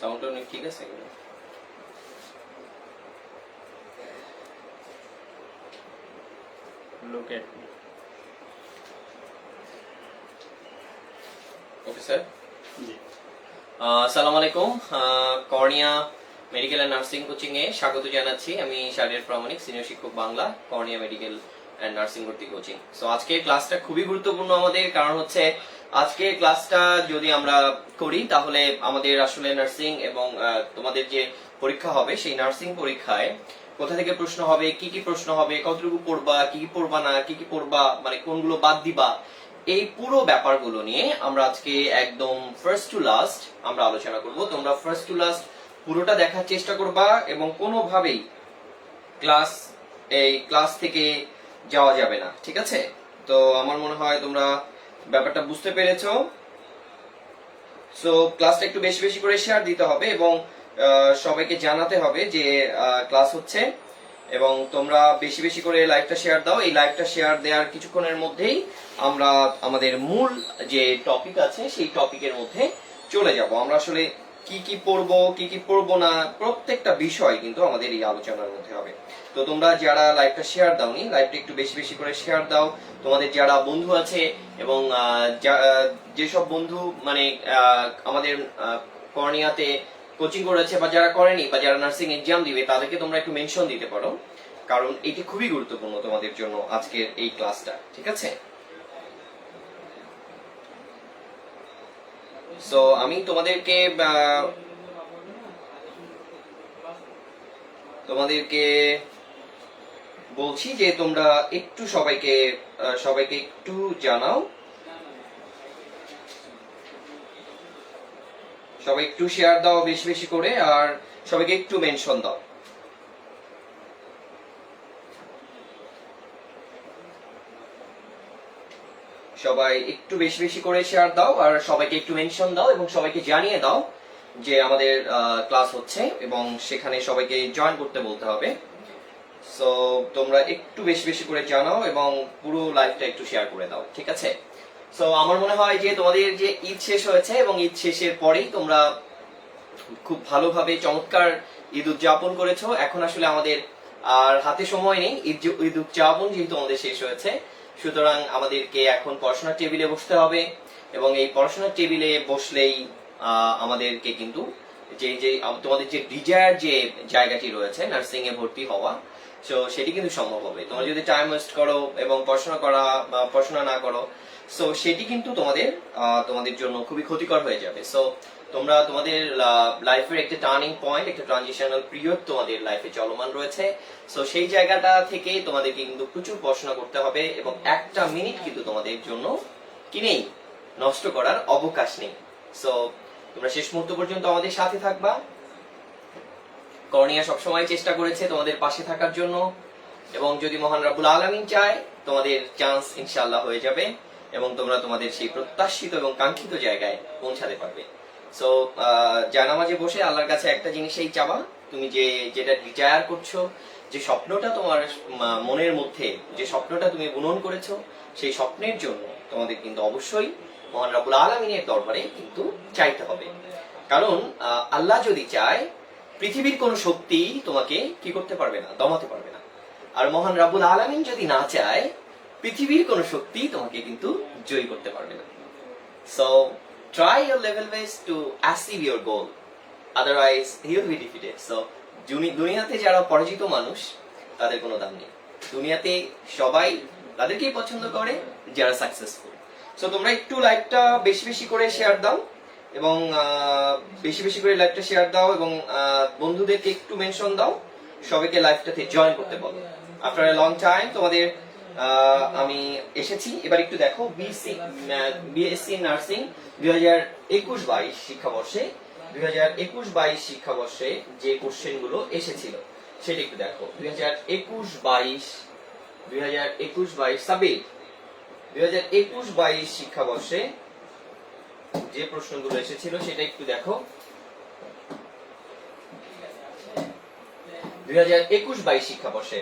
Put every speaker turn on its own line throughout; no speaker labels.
সাউন্ডটা অনেক ঠিক আছে।
Look at me.
Okay sir.
জি।
আসসালামু আলাইকুম। Cornea medical and nursing coaching এ স্বাগত জানাচ্ছি। আমি শারীর প্রামাণিক, সিনিয়র শিক্ষক Bangla, Cornea medical and nursing ভর্তি কোচিং। সো আজকের ক্লাসটা খুবই গুরুত্বপূর্ণ আমাদের, কারণ হচ্ছে আজকের ক্লাসটা যদি আমরা করি তাহলে আমাদের আসলে নার্সিং এবং তোমাদের যে পরীক্ষা হবে সেই নার্সিং পরীক্ষায় কোথা থেকে প্রশ্ন হবে, কি কি প্রশ্ন হবে, কতটুকু পড়বা, কি কি পড়বা না, কি কি পড়বা, মানে কোনগুলো বাদ দিবা, এই পুরো ব্যাপারগুলো নিয়ে আমরা আজকে একদম ফার্স্ট টু লাস্ট আমরা আলোচনা করব। তোমরা ফার্স্ট টু লাস্ট পুরোটা দেখার চেষ্টা করবা এবং কোনোভাবেই ক্লাস থেকে যাওয়া যাবে না, ঠিক আছে? তো আমার মনে হয় তোমরা ব্যাপারটা বুঝতে পেরেছো। সো ক্লাসটা একটু বেশি বেশি করে শেয়ার দিতে হবে এবং সবাইকে জানাতে হবে যে ক্লাস হচ্ছে, এবং তোমরা বেশি বেশি করে লাইভটা শেয়ার দাও। এই লাইভটা শেয়ার দেওয়ার কিছুক্ষণের মধ্যেই আমরা আমাদের মূল যে টপিক আছে সেই টপিকের মধ্যে চলে যাব। আমরা আসলে কি কি পড়বো, কি কি পড়বো না, প্রত্যেকটা বিষয় কিন্তু আমাদের এই আলোচনার মধ্যে হবে। তো তোমরা যারা লাইভটা শেয়ার দাওনি, লাইভটা একটু বেশি বেশি করে শেয়ার দাও। তোমাদের যারা বন্ধু আছে এবং যেসব বন্ধু মানে আমাদের কর্নিয়াতে কোচিং করেছে বা যারা করেনি বা যারা নার্সিং এক্সাম দিবে তাদেরকে তোমরা একটু মেনশন দিতে পারো, কারণ এটি খুবই গুরুত্বপূর্ণ তোমাদের জন্য আজকের এই ক্লাসটা, ঠিক আছে? সো আমি তোমাদেরকে বলছি যে তোমরা একটু সবাইকে একটু জানাও, সবাই একটু শেয়ার দাও বেশি বেশি করে, আর সবাইকে একটু মেনশন দাও। সবাই একটু বেশি বেশি করে শেয়ার দাও আর সবাইকে একটু মেনশন দাও এবং সবাইকে জানিয়ে দাও যে আমাদের ক্লাস হচ্ছে এবং সেখানে সবাইকে জয়েন করতে বলতে হবে। সো তোমরা একটু বেশি বেশি করে জানাও এবং পুরো লাইভটা একটু শেয়ার করে দাও, ঠিক আছে? সো আমার মনে হয় যে তোমাদের যে ঈদ শেষ হয়েছে এবং ঈদ শেষের পরেই তোমরা খুব ভালোভাবে চমৎকার ঈদ উদযাপন করেছো। এখন আসলে আমাদের আর হাতে সময় নেই ঈদ উদযাপন যেহেতু আমাদের শেষ হয়েছে, সুতরাং আমাদেরকে এখন পড়াশোনার টেবিলে বসতে হবে এবং এই পড়াশোনার টেবিলে বসলেই আমাদেরকে কিন্তু যে যে তোমাদের যে ডিজায়ার যে জায়গাটি রয়েছে নার্সিং এ ভর্তি হওয়া, সো সেটি কিন্তু সম্ভব হবে। তোমরা যদি টাইম ওয়েস্ট করো এবং পড়াশোনা না করো, সো সেটি কিন্তু তোমাদের জন্য খুবই ক্ষতিকর হয়ে যাবে। সো তোমরা তোমাদের লাইফের একটা টার্নিং পয়েন্ট, একটা ট্রানজিশনাল পিরিয়ড তোমাদের লাইফে চলমান রয়েছে। সো সেই জায়গাটা থেকে তোমাদেরকে কিন্তু প্রচুর পড়াশোনা করতে হবে এবং একটা মিনিট কিন্তু তোমাদের জন্য কি নেই, নষ্ট করার অবকাশ নেই। সো তোমরা শেষ মুহূর্ত পর্যন্ত আমাদের সাথে থাকবা। কর্নিয়া সবসময় চেষ্টা করেছে তোমাদের পাশে থাকার জন্য এবং যদি মহান রাব্বুল আলামিন চায় তোমাদের চান্স ইনশাআল্লাহ হয়ে যাবে এবং তোমরা তোমাদের সেই প্রত্যাশিত এবং কাঙ্ক্ষিত জায়গায় পৌঁছাতে পারবে। সো জানামাজে বসে আল্লাহর কাছে একটা জিনিসই চাবা, তুমি যেটা ডিজায়ার করছো, যে স্বপ্নটা তোমার মনের মধ্যে, যে স্বপ্নটা তুমি বুনন করেছো, সেই স্বপ্নের জন্য তোমাদের কিন্তু অবশ্যই মহান রাব্বুল আলামিনের দরবারে কিন্তু চাইতে হবে। কারণ আল্লাহ যদি চায় পৃথিবীর কোন শক্তি তোমাকে কি করতে পারবে না, দমাতে পারবে না। আর মহান রাব্বুল আলামিন যদি না চায় পৃথিবীর কোন শক্তি তোমাকে কিন্তু জয় করতে পারবে না। So try your level best to achieve your goal, otherwise you will be defeated. So দুনিয়াতে যারা পরাজিত মানুষ তাদের কোনো দাম নেই। দুনিয়াতে সবাই তাদেরকেই পছন্দ করে যারা সাকসেসফুল। সো তোমরা একটু লাইভটা বেশি বেশি করে শেয়ার দাও এবং বেশি বেশি করে লাইভটা শেয়ার দাও এবং বন্ধুদেরকে একটু মেনশন দাও, সবাইকে লাইভটাতে জয়েন করতে বলো। আফটার এ লং টাইম তোমাদের আমি এসেছি। এবার একটু দেখো বিএসসি নার্সিং 2021-22 শিক্ষাবর্ষে 2021-22 শিক্ষাবর্ষে যে কোশ্চেন গুলো এসেছিল সেটা একটু দেখো। 2021-22 শিক্ষাবর্ষে যে প্রশ্নগুলো এসেছিল সেটা একটু দেখো। 2021-22 শিক্ষাবর্ষে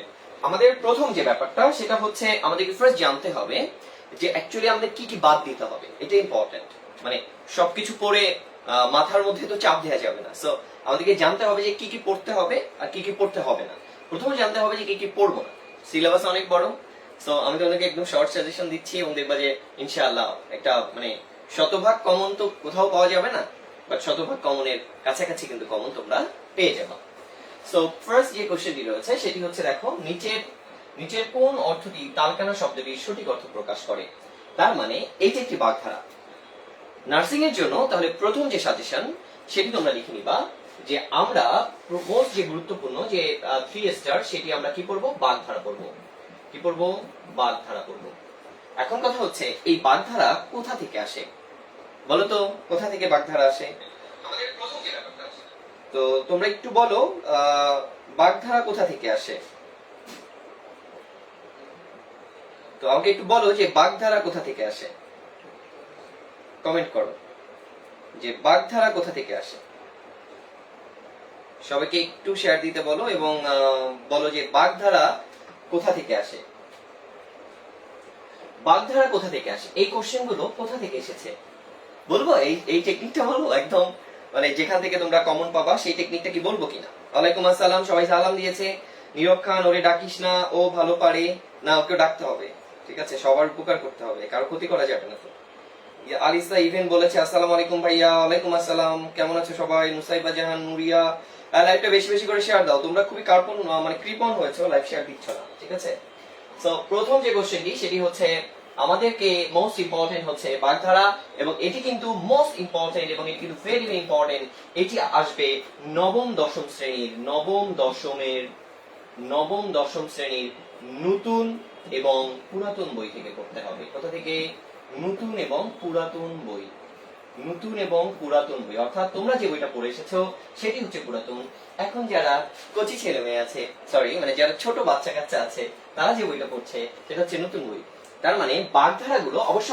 আমাদের প্রথম যে ব্যাপারটা সেটা হচ্ছে আমাদেরকে ফার্স্ট জানতে হবে যে অ্যাকচুয়ালি আমাদের কি কি বাদ দিতে হবে। এটা ইম্পর্টেন্ট। মানে সবকিছু পড়ে মাথার মধ্যে তো চাপ দেওয়া যাবে না। সো আমাদেরকে জানতে হবে যে কি কি পড়তে হবে আর কি কি পড়তে হবে না। প্রথমে জানতে হবে যে কি কি পড়বো না। সিলেবাস অনেক বড়। সো আমি তোমাদেরকে একদম শর্ট সাজেশন দিচ্ছি এবং দেখবা যে ইনশাআল্লাহ একটা মানে শতভাগ কমন তো কোথাও পাওয়া যাবে না, বাট শতভাগ কমনের কাছাকাছি কিন্তু কমন তোমরা পেয়ে যাবে। সো ফার্স্ট যে কোশ্চেনটি রয়েছে সেটি হচ্ছে দেখো, নিচের কোন অর্থটি তালকানা শব্দটির সঠিক অর্থ প্রকাশ করে? তার মানে এইটা একটি বাগধারা। নার্সিং এর জন্য তাহলে প্রথম যে সাজেশন সেটি তোমরা লিখে নিবা যে আমরা মোস্ট যে গুরুত্বপূর্ণ যে 3 স্টার সেটি আমরা কি পড়বো? বাগধারা পড়বো। কি পড়বো? বাগধারা পড়বো। এখন কথা হচ্ছে এই বাগধারা কোথা থেকে আসে বলো তো? কোথা থেকে বাগধারা আসে? আমাদের প্রথম যে ব্যাপারটা আছে, তো তোমরা একটু বলো বাগধারা কোথা থেকে আসে? তো আমাকে একটু বলো যে বাগধারা কোথা থেকে আসে, কমেন্ট করো যে বাগধারা কোথা থেকে আসে। সবাইকে একটু শেয়ার দিতে বলো এবং বলো যে বাগধারা কোথা থেকে আসে। বাগধারা কোথা থেকে আসে, এই কোশ্চেন গুলো কোথা থেকে এসেছে বলবো? এই টেকনিকটা বলবো একদম, মানে যেখান থেকে তোমরা কমন পাবা সেই টেকনিকটা কি বলবো কিনা? ওয়ালাইকুম আসসালাম, সবাই সালাম দিয়েছে। নীরব খান, ওরে ডাকিস না, ও ভালো পারে না, ওকে ডাকতে হবে। ঠিক আছে, সবার উপকার করতে হবে, কারো ক্ষতি করা যাবে না। তো আলিসা ইভেন বলেছে আসসালামু আলাইকুম ভাইয়া। ওয়ালাইকুম আসসালাম, কেমন আছো সবাই? মুসাইবা জাহান, নুরিয়া, লাইভটা বেশি বেশি করে শেয়ার দাও। তোমরা খুবই কার্পন মানে কৃপণ হয়েছো, লাইভ শেয়ার দিচ্ছ না। ঠিক আছে, সো প্রথম যে কোশ্চেনটি সেটি হচ্ছে আমাদেরকে মোস্ট ইম্পর্টেন্ট হচ্ছে বাগধারা, এবং এটি কিন্তু মোস্ট ইম্পর্টেন্ট এবং এটি কিন্তু ভেরি ভেরি ইম্পর্টেন্ট। এটি আসবে নবম দশম শ্রেণীর নবম দশম শ্রেণীর নতুন এবং পুরাতন বই থেকে পড়তে হবে। কোথা থেকে? নতুন এবং পুরাতন বই। নতুন এবং পুরাতন বই, অর্থাৎ তোমরা যে বইটা পড়ে এসেছো সেটি হচ্ছে পুরাতন। এখন যারা কচি ছেলে মেয়ে আছে, সরি মানে যারা ছোট বাচ্চা কাচ্চা আছে, তারা যে বইটা পড়ছে সেটা হচ্ছে নতুন বই। তার মানে বাগধারা গুলো অবশ্য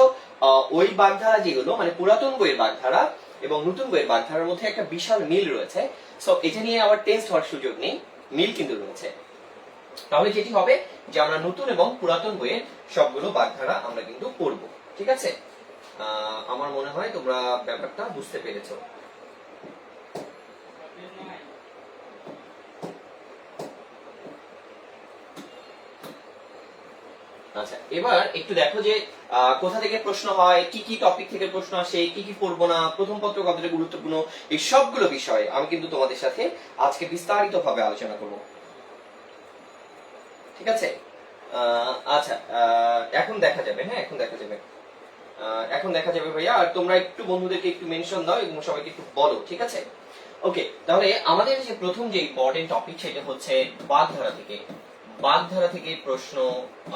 ওই বাগধারা যেগুলো মানে পুরাতন বইয়ের বাগধারা এবং নতুন বইয়ের বাগধারার মধ্যে একটা বিশাল মিল রয়েছে। সো এটা নিয়ে আবার টেস্ট হওয়ার সুযোগ নেই, মিল কিন্তু রয়েছে। তাহলে যেটি হবে যে আমরা নতুন এবং পুরাতন বইয়ের সবগুলো বাগধারা আমরা কিন্তু পড়ব। ঠিক আছে, আমার মনে হয় তোমরা ব্যাপারটা বুঝতে পেরেছো। আচ্ছা, এবার একটু দেখো যে কোথা থেকে প্রশ্ন হয়, কি কি টপিক থেকে প্রশ্ন আসে, কি কি পড়বো না, প্রথম পত্র কতটা গুরুত্বপূর্ণ, এই সবগুলো বিষয় আমি কিন্তু তোমাদের সাথে আজকে বিস্তারিত ভাবে আলোচনা করব। ঠিক আছে, আচ্ছা এখন দেখা যাবে। হ্যাঁ, এখন দেখা যাবে ভাইয়া। আর তোমরা একটু বন্ধুদেরকে একটু মেনশন দাও এবং সবাইকে একটু বলো। ঠিক আছে, ওকে। তাহলে আমাদের যে প্রথম যে ইম্পর্টেন্ট টপিক সেটা হচ্ছে বাগধারা থেকে প্রশ্ন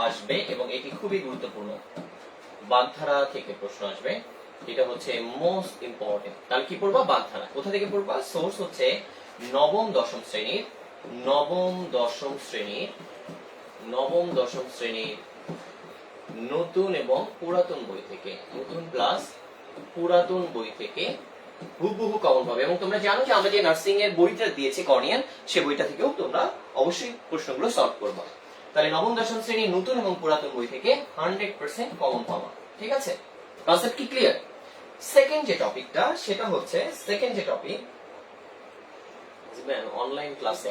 আসবে এবং এটি খুবই গুরুত্বপূর্ণ। বাগধারা থেকে প্রশ্ন আসবে, এটা হচ্ছে মোস্ট ইম্পর্টেন্ট। তাহলে কি পড়বা? বাগধারা। কোথা থেকে পড়বা? সোর্স হচ্ছে নবম দশম শ্রেণীর নতুন এবং পুরাতন বই থেকে, নতুন প্লাস পুরাতন বই থেকে হুবহু কমন পাবে। এবং তোমরা জানো যে আমরা যে নার্সিং এর বইটা দিয়েছি কর্নিয়ান, সে বইটা থেকেও তোমরা অবশ্যই প্রশ্নগুলো সলভ করবা। তাহলে নবম দশম শ্রেণীর নতুন এবং পুরাতন বই থেকে 100% কমন পাবা। ঠিক আছে, কনসেপ্ট কি ক্লিয়ার? সেকেন্ড যে টপিকটা সেটা হচ্ছে অনলাইন ক্লাসে।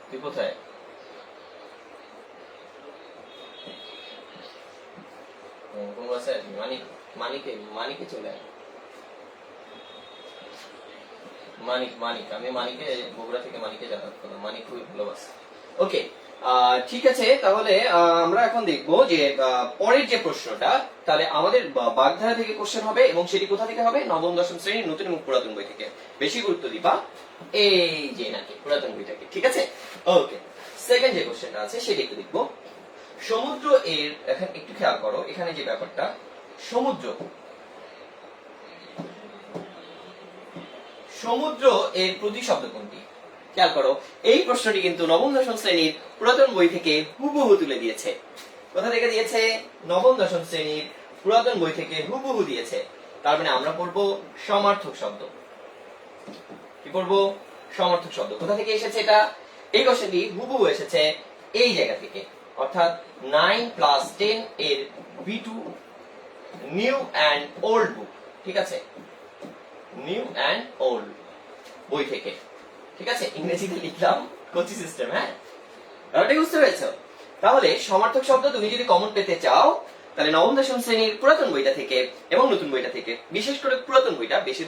তুই কোথায়? কোন ক্লাসে? মানিকে চলে আয়। মানিক আমি মানিকে বগুড়া থেকে মানিকে যাতায়াত করলাম। মানিক খুবই ভালোবাসে। ওকে, ঠিক আছে। তাহলে আমরা এখন দেখবো যে পরের যে প্রশ্নটা, তাহলে আমাদের বাগধারা থেকে কোশ্চেন হবে এবং সেটি কোথা থেকে হবে? নবম দশম শ্রেণীর নতুন এবং পুরাতন বই থেকে। বেশি গুরুত্ব দিবা এই যে নাকি পুরাতন বইটাকে। ঠিক আছে, ওকে। সেকেন্ড যে কোশ্চেনটা আছে সেটি একটু দেখবো। সমুদ্র এর, এখন একটু খেয়াল করো এখানে যে ব্যাপারটা, সমুদ্র এর প্রতিশব্দ কোনটি? খেয়াল করো, এই প্রশ্নটি কিন্তু নবম দশম শ্রেণীর পুরাতন বই থেকে হুবহু তুলে দিয়েছে। কোথা থেকে দিয়েছে? নবম দশম শ্রেণীর পুরাতন বই থেকে হুবহু দিয়েছে। তার মানে আমরা পড়বো সমার্থক শব্দ। কি পড়বো? সমার্থক শব্দ। কোথা থেকে এসেছে এটা? এই কোশ্চেনটি হুবহু এসেছে এই জায়গা থেকে, অর্থাৎ 9+10 এর B2 new and old book. ঠিক আছে, নিউ অ্যান্ড ওল্ড বই থেকে, ঠিক আছে, ইংরেজিতে লিখলাম কোচি সিস্টেম। হ্যাঁ, ব্যাপারটা বুঝতে পেরেছো? তাহলে সমার্থক শব্দ তুমি যদি কমন পেতে চাও তাহলে নবম দশম শ্রেণীর পুরাতন বইটা থেকে এবং নতুন বইটা থেকে, বিশেষ করে পুরাতন বইটা বেশি,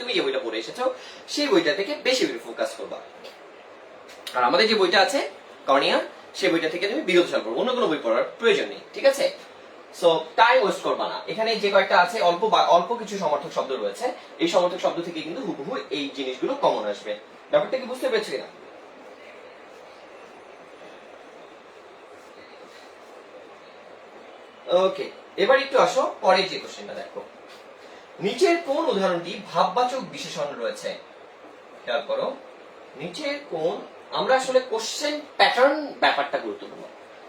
তুমি যে বইটা পড়ে এসেছো সেই বইটা থেকে বেশি ফোকাস করবা। আর আমাদের যে বইটা আছে কর্নিয়া, সেই বইটা থেকে তুমি বিগত সাল পড়ো, অন্য কোনো বই পড়ার প্রয়োজন নেই। ঠিক আছে, সো টাইম ওয়েস্ট করবা না। এখানে যে কয়েকটা আছে অল্প কিছু সমার্থক শব্দ রয়েছে, এই সমার্থক শব্দ থেকে কিন্তু হুবহু এই জিনিসগুলো কমন আসবে। ব্যাপারটা কি বুঝতে পেরেছো কিনা? ওকে, এবার একটু আসো পরের যে কোশ্চেনটা দেখো। নিচের কোন উদাহরণটি ভাববাচক বিশেষণ রয়েছে? খেয়াল করো, নিচের কোন, আমরা আসলে কোশ্চেন প্যাটার্ন ব্যাপারটা গুরুত্বপূর্ণ।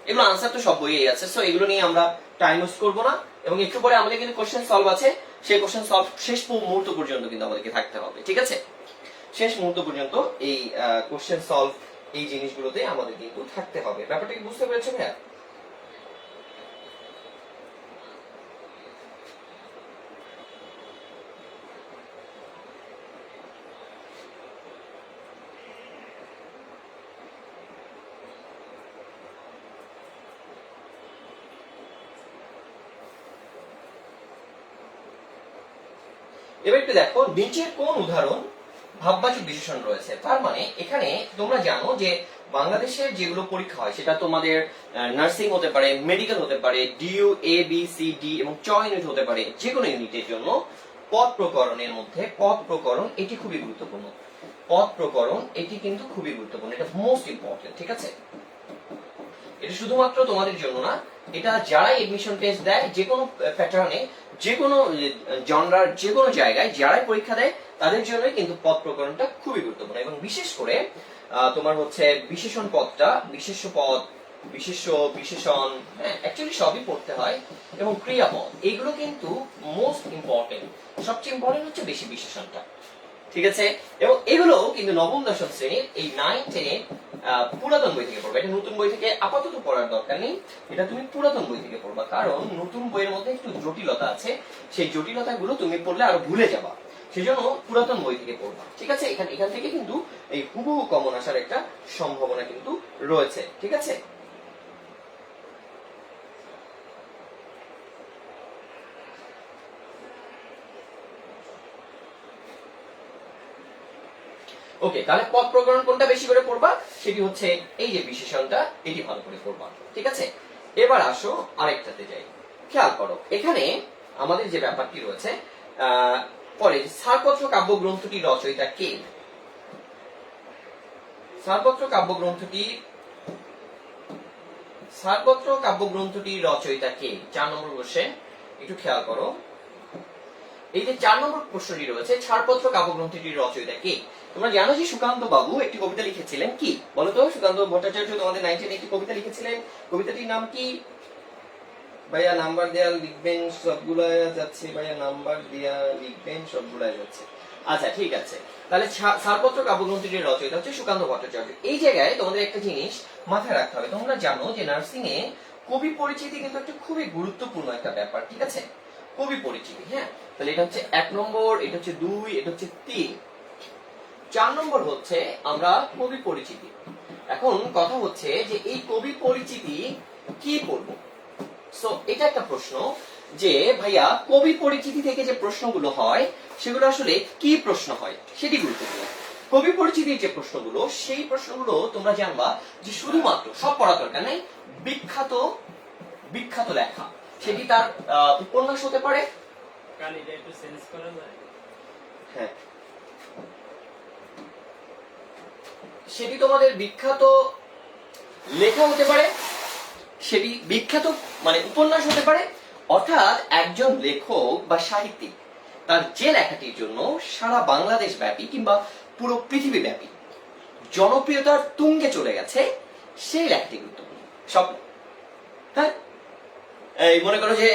এগুলো আনসার তো সব বইয়েই আছে, সো এগুলো নিয়ে আমরা টাইম ওয়েস্ট করবো না। এবং একটু পরে আমাদের কিন্তু কোশ্চেন সলভ আছে, সেই কোশ্চেন সলভ শেষ মুহূর্ত পর্যন্ত কিন্তু আমাদেরকে থাকতে হবে। ঠিক আছে, শেষ মুহূর্ত পর্যন্ত এই কোশ্চেন সলভ এই জিনিসগুলোতে আমাদের কিন্তু থাকতে হবে। ব্যাপারটা কি বুঝতে পেরেছো ভাইয়া? এবার একটু দেখো, নিচের কোন উদাহরণ ভাববাচক বিশেষণ রয়েছে। তার মানে এখানে তোমরা জানো যে বাংলাদেশের যেগুলো পরীক্ষা হয় সেটা তোমাদের নার্সিং হতে পারে, মেডিকেল হতে পারে, DU A B C D এবং চ ইউনিট হতে পারে। যে কোনো ইউনিটের জন্য পদ প্রকরণের মধ্যে পদ প্রকরণ এটি খুবই গুরুত্বপূর্ণ। পদ প্রকরণ এটি কিন্তু খুবই গুরুত্বপূর্ণ, এটা মোস্ট ইম্পর্টেন্ট। ঠিক আছে, এটা শুধুমাত্র তোমাদের জন্য না, এটা যারা এডমিশন টেস্ট দেয় যে কোনো প্যাটার্নে, যে কোনো জনরার, যে কোনো জায়গায় যারাই পরীক্ষা দেয় তাদের জন্যই কিন্তু পদ প্রকরণটা খুবই গুরুত্বপূর্ণ। এবং বিশেষ করে তোমার হচ্ছে বিশেষণ পদটা, বিশেষ্য পদ, বিশেষ্য, বিশেষণ, হ্যাঁ অ্যাকচুয়ালি সবই পড়তে হয়। এবং ক্রিয়াপদ, এগুলো কিন্তু মোস্ট ইম্পর্টেন্ট। সবচেয়ে ইম্পর্টেন্ট হচ্ছে বেশি বিশেষণটা। ঠিক আছে, এবং এগুলো কিন্তু নবম দশম শ্রেণীর এই 9-10 পুরাতন বই থেকে পড়বে। এটা নতুন বই থেকে আপাতত পড়ার দরকার নেই, এটা তুমি পুরাতন বই থেকে পড়বা। কারণ নতুন বইয়ের মধ্যে একটু জটিলতা আছে, সেই জটিলতাগুলো তুমি পড়লে আরো ভুলে যাবা। সেজন্য পুরাতন বই থেকে পড়বা। ঠিক আছে, এখান থেকে কিন্তু এই হুবহু কমন আসার একটা সম্ভাবনা কিন্তু রয়েছে। ঠিক আছে, ওকে, তাহলে পদ প্রকরণ কোনটা বেশি করে পড়বা? সেটি হচ্ছে এই যে বিশেষণটা, এটি ভালো করে পড়বা। ঠিক আছে, এবার আসো আরেকটাতে যাই। খেয়াল করো, এখানে আমাদের যে ব্যাপারটি রয়েছে, পরে ছাড়পত্র কাব্যগ্রন্থটির রচয়িতা কে? ছাড়পত্র কাব্যগ্রন্থটির রচয়িতা কে? 4 নম্বর কোশ্চেন, একটু খেয়াল করো। এই যে 4 নম্বর প্রশ্নটি রয়েছে, ছাড়পত্র কাব্যগ্রন্থটির রচয়িতা কে? তোমরা জানো যে সুকান্ত বাবু একটি কবিতা লিখেছিলেন, কি বলো তো? সুকান্ত ভট্টাচার্য তোমাদের 9-10 একটি কবিতা লিখেছিলেন, কবিতাটির নাম কি? ভাইয়া নাম্বার দেয়া লিখবেন, সবগুলা যাচ্ছে ভাইয়া, নাম্বার দেয়া লিখবেন, সবগুলা যাচ্ছে। আচ্ছা ঠিক আছে, তাহলে ছাড়পত্র কাব্যগ্রন্থটির রচয়িতা হচ্ছে সুকান্ত ভট্টাচার্য। এই জায়গায় তোমাদের একটা জিনিস মাথায় রাখতে হবে, তোমরা জানো যে নার্সিং এ কবি পরিচিতি কিন্তু একটা খুবই গুরুত্বপূর্ণ একটা ব্যাপার। ঠিক আছে, কবি পরিচিতি। হ্যাঁ, তাহলে এটা হচ্ছে 1 নম্বর, এটা হচ্ছে 2, এটা হচ্ছে 3। 4 নম্বর হচ্ছে আমরা কবি পরিচিতি। এখন কথা হচ্ছে যে এই কবি পরিচিতি কি পড়বো? সো এটা একটা প্রশ্ন যে ভাইয়া কবি পরিচিতি থেকে যে প্রশ্নগুলো হয় সেগুলো আসলে কি প্রশ্ন হয় সেটি গুরুত্বপূর্ণ। কবি পরিচিতির যে প্রশ্নগুলো, সেই প্রশ্নগুলো তোমরা জানবা যে শুধুমাত্র, সব পড়া দরকার নেই, বিখ্যাত লেখা, সেটি তার উপন্যাস হতে পারে। হ্যাঁ, সেটি তোমাদের বিখ্যাত লেখা হতে পারে, সেটি বিখ্যাত মানে উপন্যাস হতে পারে। অর্থাৎ একজন লেখক বা সাহিত্যিক তার যে লেখাটির জন্য সারা বাংলাদেশ ব্যাপী কিংবা পুরো পৃথিবী ব্যাপী জনপ্রিয়তার তুঙ্গে চলে গেছে, সেই লেখাটি গুরুত্বপূর্ণ। সব, হ্যাঁ, এই মনে করো যে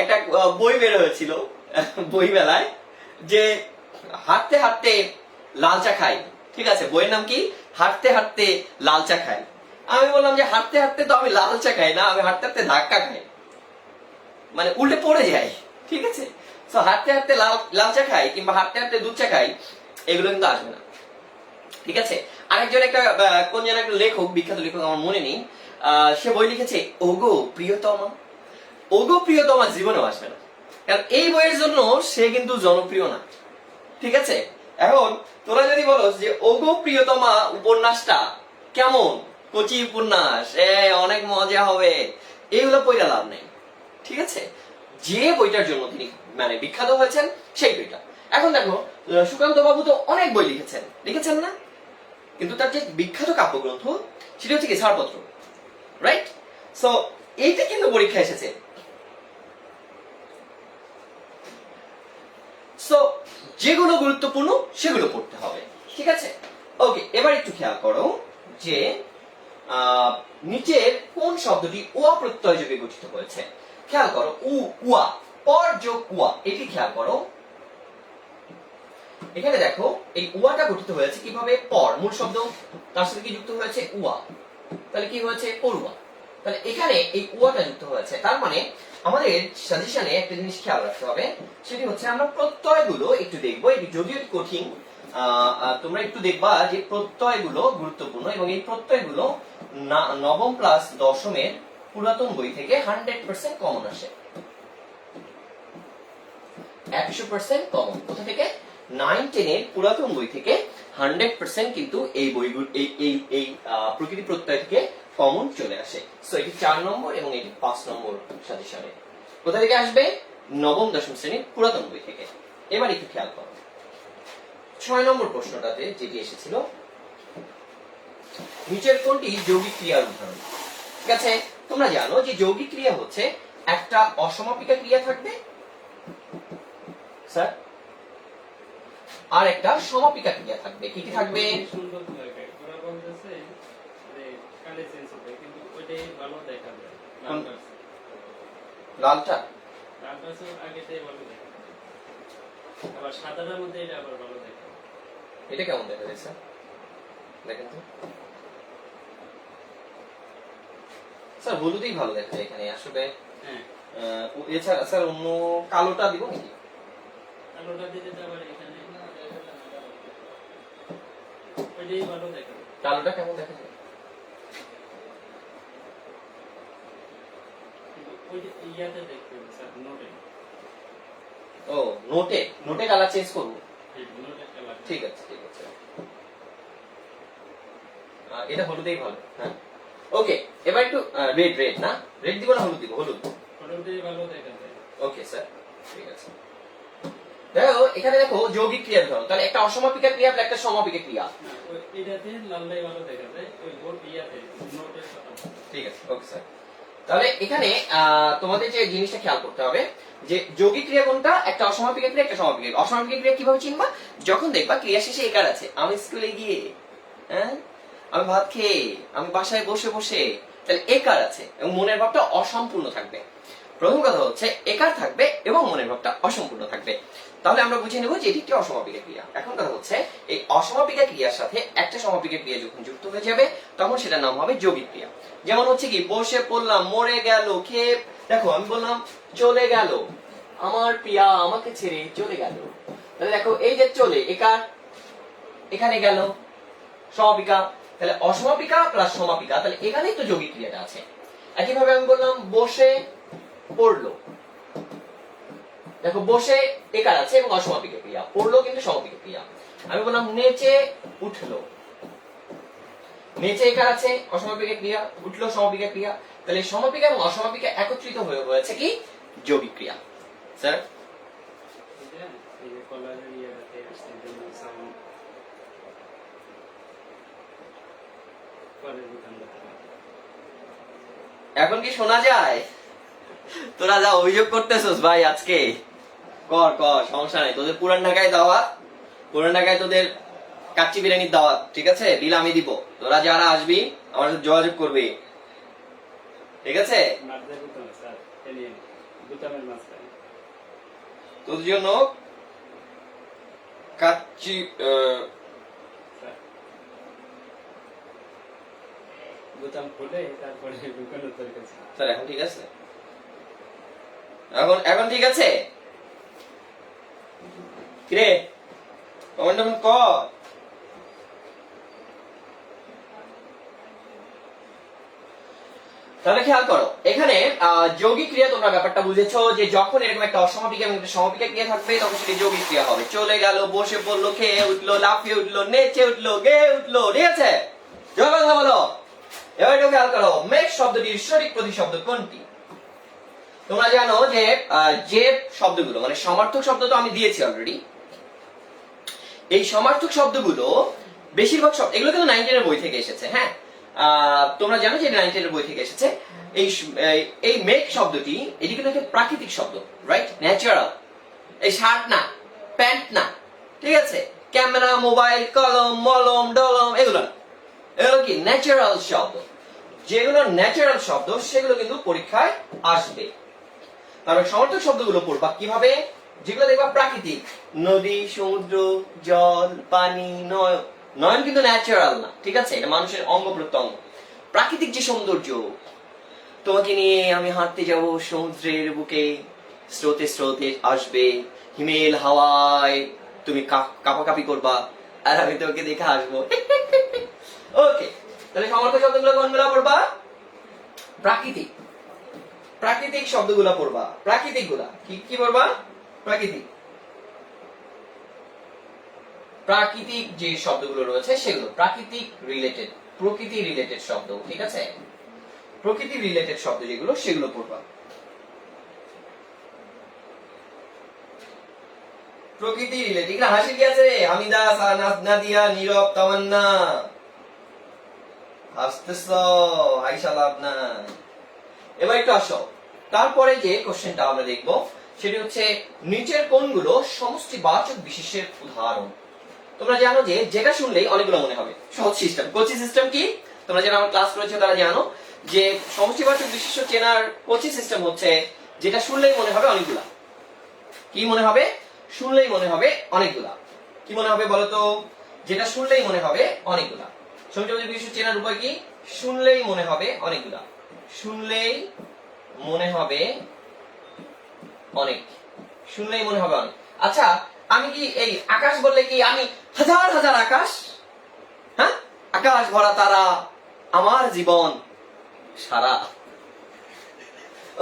একটা বই বের হয়েছিল বই মেলায়, যে হাঁটতে হাঁটতে লাল চা খাই। ঠিক আছে, বইয়ের নাম কি? হাঁটতে হাঁটতে লাল চা খাই। আমি বললাম যে হাঁটতে হাঁটতে তো আমি লাল চা খাই না, আমি হাঁটতে হাঁটতে ধাক্কা খাই, মানে উল্টে পড়ে যাই। ঠিক আছে? সো হাঁটতে হাঁটতে লাল চা খাই কিংবা হাঁটতে হাঁটতে দুধ চা খাই, এগুলো কিন্তু আসবে না। ঠিক আছে? আরেকজন একটা কোন যেন একটা লেখক, বিখ্যাত লেখক, আমার মনে নেই, সে বই লিখেছে ওগো প্রিয়তমা। ওগো প্রিয়তমা জীবনেও আসবে না, কারণ এই বইয়ের জন্য সে কিন্তু জনপ্রিয় না। ঠিক আছে? এখন তোরা যদি বলো যে ওগো প্রিয়তমা উপন্যাসটা কেমন, কচি উপন্যাস, অনেক মজা হবে, এইগুলো পড়ে লাভ নেই। ঠিক আছে? যে বইটার জন্য তিনি মানে বিখ্যাত হয়েছেন সেই বইটা। এখন দেখো, সুকান্ত বাবু তো অনেক বই লিখেছেন, লিখেছেন না? কিন্তু তার যে বিখ্যাত কাব্যগ্রন্থ সেটা হচ্ছে কি ছাড়পত্র, রাইট? সো এইটা কিন্তু পরীক্ষা এসেছে। সো যেগুলো গুরুত্বপূর্ণ সেগুলো পড়তে হবে। ঠিক আছে? ওকে, এবার একটু খেয়াল করো যে নিচের কোন শব্দটি ওয়া প্রত্যয় যোগে গঠিত হয়েছে। খেয়াল করো, উয়া, পর যোগ উয়া, এটি খেয়াল করো। এখানে দেখো এই উয়াটা গঠিত হয়েছে কিভাবে, পর মূল শব্দ, তার সাথে কি যুক্ত হয়েছে উয়া, তাহলে কি হয়েছে পড়ুয়া। তাহলে এখানে এই উয়াটা যুক্ত হয়েছে, তার মানে আমাদের সাজেশনে একটা জিনিস খেয়াল রাখতে হবে, সেটি হচ্ছে আমরা প্রত্যয়গুলো একটু দেখবো। এটি যদিও কঠিন, তোমরা একটু দেখবা যে প্রত্যয়গুলো গুরুত্বপূর্ণ, এবং এই প্রত্যয়গুলো নবম ক্লাস দশমের পুরাতন বই থেকে 100% কমন আসে। 100% কমন কোথা থেকে? 9-10 এর পুরাতন বই থেকে 100% কিন্তু এই বইগুলো এই প্রকৃতি প্রত্যয় থেকে কমন চলে আসে। সো এটি 4 নম্বর এবং এটি 5 নম্বর সাজেশনে। কোথা থেকে আসবে? নবম দশম শ্রেণীর পুরাতন বই থেকে। এবার একটু খেয়াল করো 6 নম্বর প্রশ্নটাতে যেটি এসেছিল, নিচের কোনটি যৌগিক ক্রিয়ার উদাহরণ? ঠিক আছে? তোমরা জানো যে যৌগিক ক্রিয়া হচ্ছে একটা অসমাপিকা ক্রিয়া থাকবে স্যার, আর একটা সমাপিকা ক্রিয়া থাকবে। কি কি থাকবে?
সুন্দর লাগে ওরা বলতেছে যে কালে চেঞ্জ হবে, কিন্তু ওইটাই ভালো দেখা যায়।
লালটা
লালটা আগেটাই ভালো দেখা যায়, আবার সাদাটার মধ্যে এটা আবার ভালো দেখা যায়।
এটা কেমন দেখা যায় স্যার? দেখেন তো স্যার, হলুদই ভালো দেখা যায় এখানে আসলে।
হ্যাঁ,
এছাড়া স্যার অন্য কালোটা দিব নাকি?
কালোটা দিতে তো আবার এখানে ওইটাই ভালো দেখা যায়।
কালোটা কেমন দেখা যায়?
কিন্তু ওই যে ইয়াতে দেখতে হবে স্যার, নোটে।
ও নোটে কালার চেঞ্জ করব।
হ্যাঁ, নোটে কালার।
ঠিক আছে, ঠিক আছে। এটা হলুদেই ভালো। হ্যাঁ, ওকে। এবার একটু রেড না, রেড দিব না হলুদ দিব?
হলুদেই ভালো দেখা যায়।
ওকে স্যার, ঠিক আছে। দেখো এখানে দেখো যৌগিক ক্রিয়া ধরো, তাহলে একটা অসমাপিকা ক্রিয়া আর একটা সমাপিকা ক্রিয়া।
এটাতে লালটাই ভালো দেখা যায়, ওই বোর্ড ইয়াতে নোটের সাথে।
ঠিক আছে, ওকে স্যার। তাহলে এখানে তোমাদের যে জিনিসটা খেয়াল করতে হবে যে যৌগিক ক্রিয়া কোনটা, একটা অসমাপিকা ক্রিয়া, একটা সমাপিকা ক্রিয়া। অসমাপিকা ক্রিয়া কিভাবে চিনবা? যখন দেখবা ক্রিয়া শেষে একার আছে, আমি স্কুলে গিয়ে, হ্যাঁ, আমি ভাত খেয়ে, আমি বাসায় বসে বসে, তাহলে একার আছে এবং মনের ভাবটা অসম্পূর্ণ থাকবে। প্রথম কথা হচ্ছে একার থাকবে এবং মনের ভাবটা অসম্পূর্ণ থাকবে, তাহলে আমরা বুঝে নেব যে এটি একটি অসমাপিকা ক্রিয়া। এখন কথা হচ্ছে এই অসমাপিকা ক্রিয়ার সাথে একটা সমাপিকা ক্রিয়া যখন যুক্ত হয়ে যাবে তখন সেটার নাম হবে যৌগিক ক্রিয়া। যেমন হচ্ছে কি, বসে পড়লাম, মরে গেল, খেয়ে, দেখো আমি বললাম চলে গেল, আমার প্রিয়া আমাকে ছেড়ে চলে গেল। তাহলে দেখো এই যে চলে, একার, এখানে গেল সমাপিকা, তাহলে অসমাপিকা প্লাস সমাপিকা, তাহলে এখানেই তো যৌগিক ক্রিয়াটা আছে। একইভাবে আমি বললাম বসে পড়লো, দেখো বসে একার আছে এবং অসমাপিকা ক্রিয়া, পড়লো কিন্তু সমাপিকা ক্রিয়া। আমি বললাম নেচে উঠলো, নেচে একার আছে, অসমাপিকা ক্রিয়া, উঠলো সমাপিকা ক্রিয়া, তাহলে সমাপিকা এবং অসমাপিকা একত্রিত হয়ে হয়েছে কি যৌগিক ক্রিয়া। স্যার
এই যে কলারের ইয়াতে আসছে জন্য সাউন্ড পরের বুতাম
এখন কি শোনা যায়? তোরা যা অভিযোগ করতেছস ভাই আজকে, কর কর, সমস্যা নাই। তোদের পুরান ঢাকায় দাওয়াত, পুরান ঢাকায় তোদের কাচ্চি বিরিয়ানির দাওয়াত, ঠিক আছে? বিল আমি দিব, তোরা যারা আসবি আমার সাথে যোগাযোগ করবি, ঠিক আছে?
মাঝে বুতাম স্যার, এলিয়েন বুতামের মাঝখানে
তোদের জন্য কাচ্চি
বুতাম খুলে তারপরে ঢুকানোর তরিকা।
স্যার এখন ঠিক আছে? এখন ঠিক আছে? কিরে কমেন্ট কর। তাহলে খেয়াল করো এখানে যৌগিক ক্রিয়া তোমরা ব্যাপারটা বুঝেছো যে যখন এরকম একটা অসমাপিকা এবং একটা সমাপিকা ক্রিয়া থাকবে তখন সেটি যৌগিক ক্রিয়া হবে। চলে গেল, বসে পড়লো, খেয়ে উঠলো, লাফিয়ে উঠলো, নেচে উঠলো, গেয়ে উঠলো, ঠিক আছে? জয় বাংলা বলো। এবার একটু খেয়াল করো মেক শব্দটির সঠিক প্রতিশব্দ কোনটি? তোমরা জানো যে যে শব্দগুলো মানে সমার্থক শব্দ তো আমি দিয়েছি অলরেডি। এই সমার্থক শব্দগুলো বেশিরভাগ শব্দ এগুলো কিন্তু 9 এর বই থেকে এসেছে। হ্যাঁ, তোমরা জানো যে 9 এর বই থেকে এসেছে। এই মেক শব্দটি এটি কিন্তু একটা প্রাকৃতিক শব্দ, রাইট? ন্যাচারাল। এই শার্ট না, প্যান্ট না, ঠিক আছে? ক্যামেরা, মোবাইল, কলম, মলম, ডলম, এগুলো কি ন্যাচারাল শব্দ? যেগুলো ন্যাচারাল শব্দ সেগুলো কিন্তু পরীক্ষায় আসবে। কারণ সমর্থক শব্দগুলো পড়বা কিভাবে? যেগুলো দেখবা প্রাকৃতিক, নদী, সমুদ্র, জল, পানি, নয়ন কিন্তু ন্যাচারাল না, ঠিক আছে? এটা মানুষের অঙ্গ প্রত্যঙ্গ। প্রাকৃতিক যে সৌন্দর্য, তোমাকে নিয়ে আমি হাঁটতে যাব সমুদ্রের বুকে, স্রোতে স্রোতে আসবে, হিমেল হাওয়ায় তুমি কাঁপাকাঁপি করবা, আর আমি তোমাকে দেখে আসবো। ওকে, তাহলে সমর্থক শব্দগুলো কোনগুলো পড়বা? প্রাকৃতিক। প্রাকৃতিক শব্দগুলো পড়বা। প্রাকৃতিক গুলা কি পড়বা? প্রাকৃতিক। প্রাকৃতিক যে শব্দগুলো রয়েছে সেগুলো প্রাকৃতিক রিলেটেড, প্রকৃতি রিলেটেড শব্দ, ঠিক আছে? প্রকৃতি রিলেটেড শব্দ যেগুলো সেগুলো পড়বা। প্রকৃতি রিলেটেড। এখানে হাসি কি আছে? হামিদা, নাদিয়া, নীরব, তামান্না হাসতেছ, হাইসা লাভ না। এবার একটু আসো, তারপরে যে কোশ্চেনটা আমরা দেখবো সেটি হচ্ছে নিচের কোনগুলো সমষ্টিবাচক বিশেষের উদাহরণ? তোমরা জানো যে যেটা শুনলেই অনেকগুলো মনে হবে। সহজ সিস্টেম, কোচি সিস্টেম কি? তোমরা যারা আমার ক্লাস করেছো তারা জানো যে সমষ্টিবাচক বিশেষ্য চেনার কোচি সিস্টেম হচ্ছে যেটা শুনলেই মনে হবে অনেকগুলা। কি মনে হবে? শুনলেই মনে হবে অনেকগুলা। কি মনে হবে বলো তো? যেটা শুনলেই মনে হবে অনেকগুলা। সমষ্টিবাচক বিশেষ্য চেনার উপায় কি? শুনলেই মনে হবে অনেকগুলা। শুনলেই মনে হবে অনেক। শুনলেই মনে হবে অনেক। আচ্ছা, আমি কি এই আকাশ বললে কি আমি হাজার হাজার আকাশ? হ্যাঁ, আকাশ ভরা তারা, আমার জীবন সারা।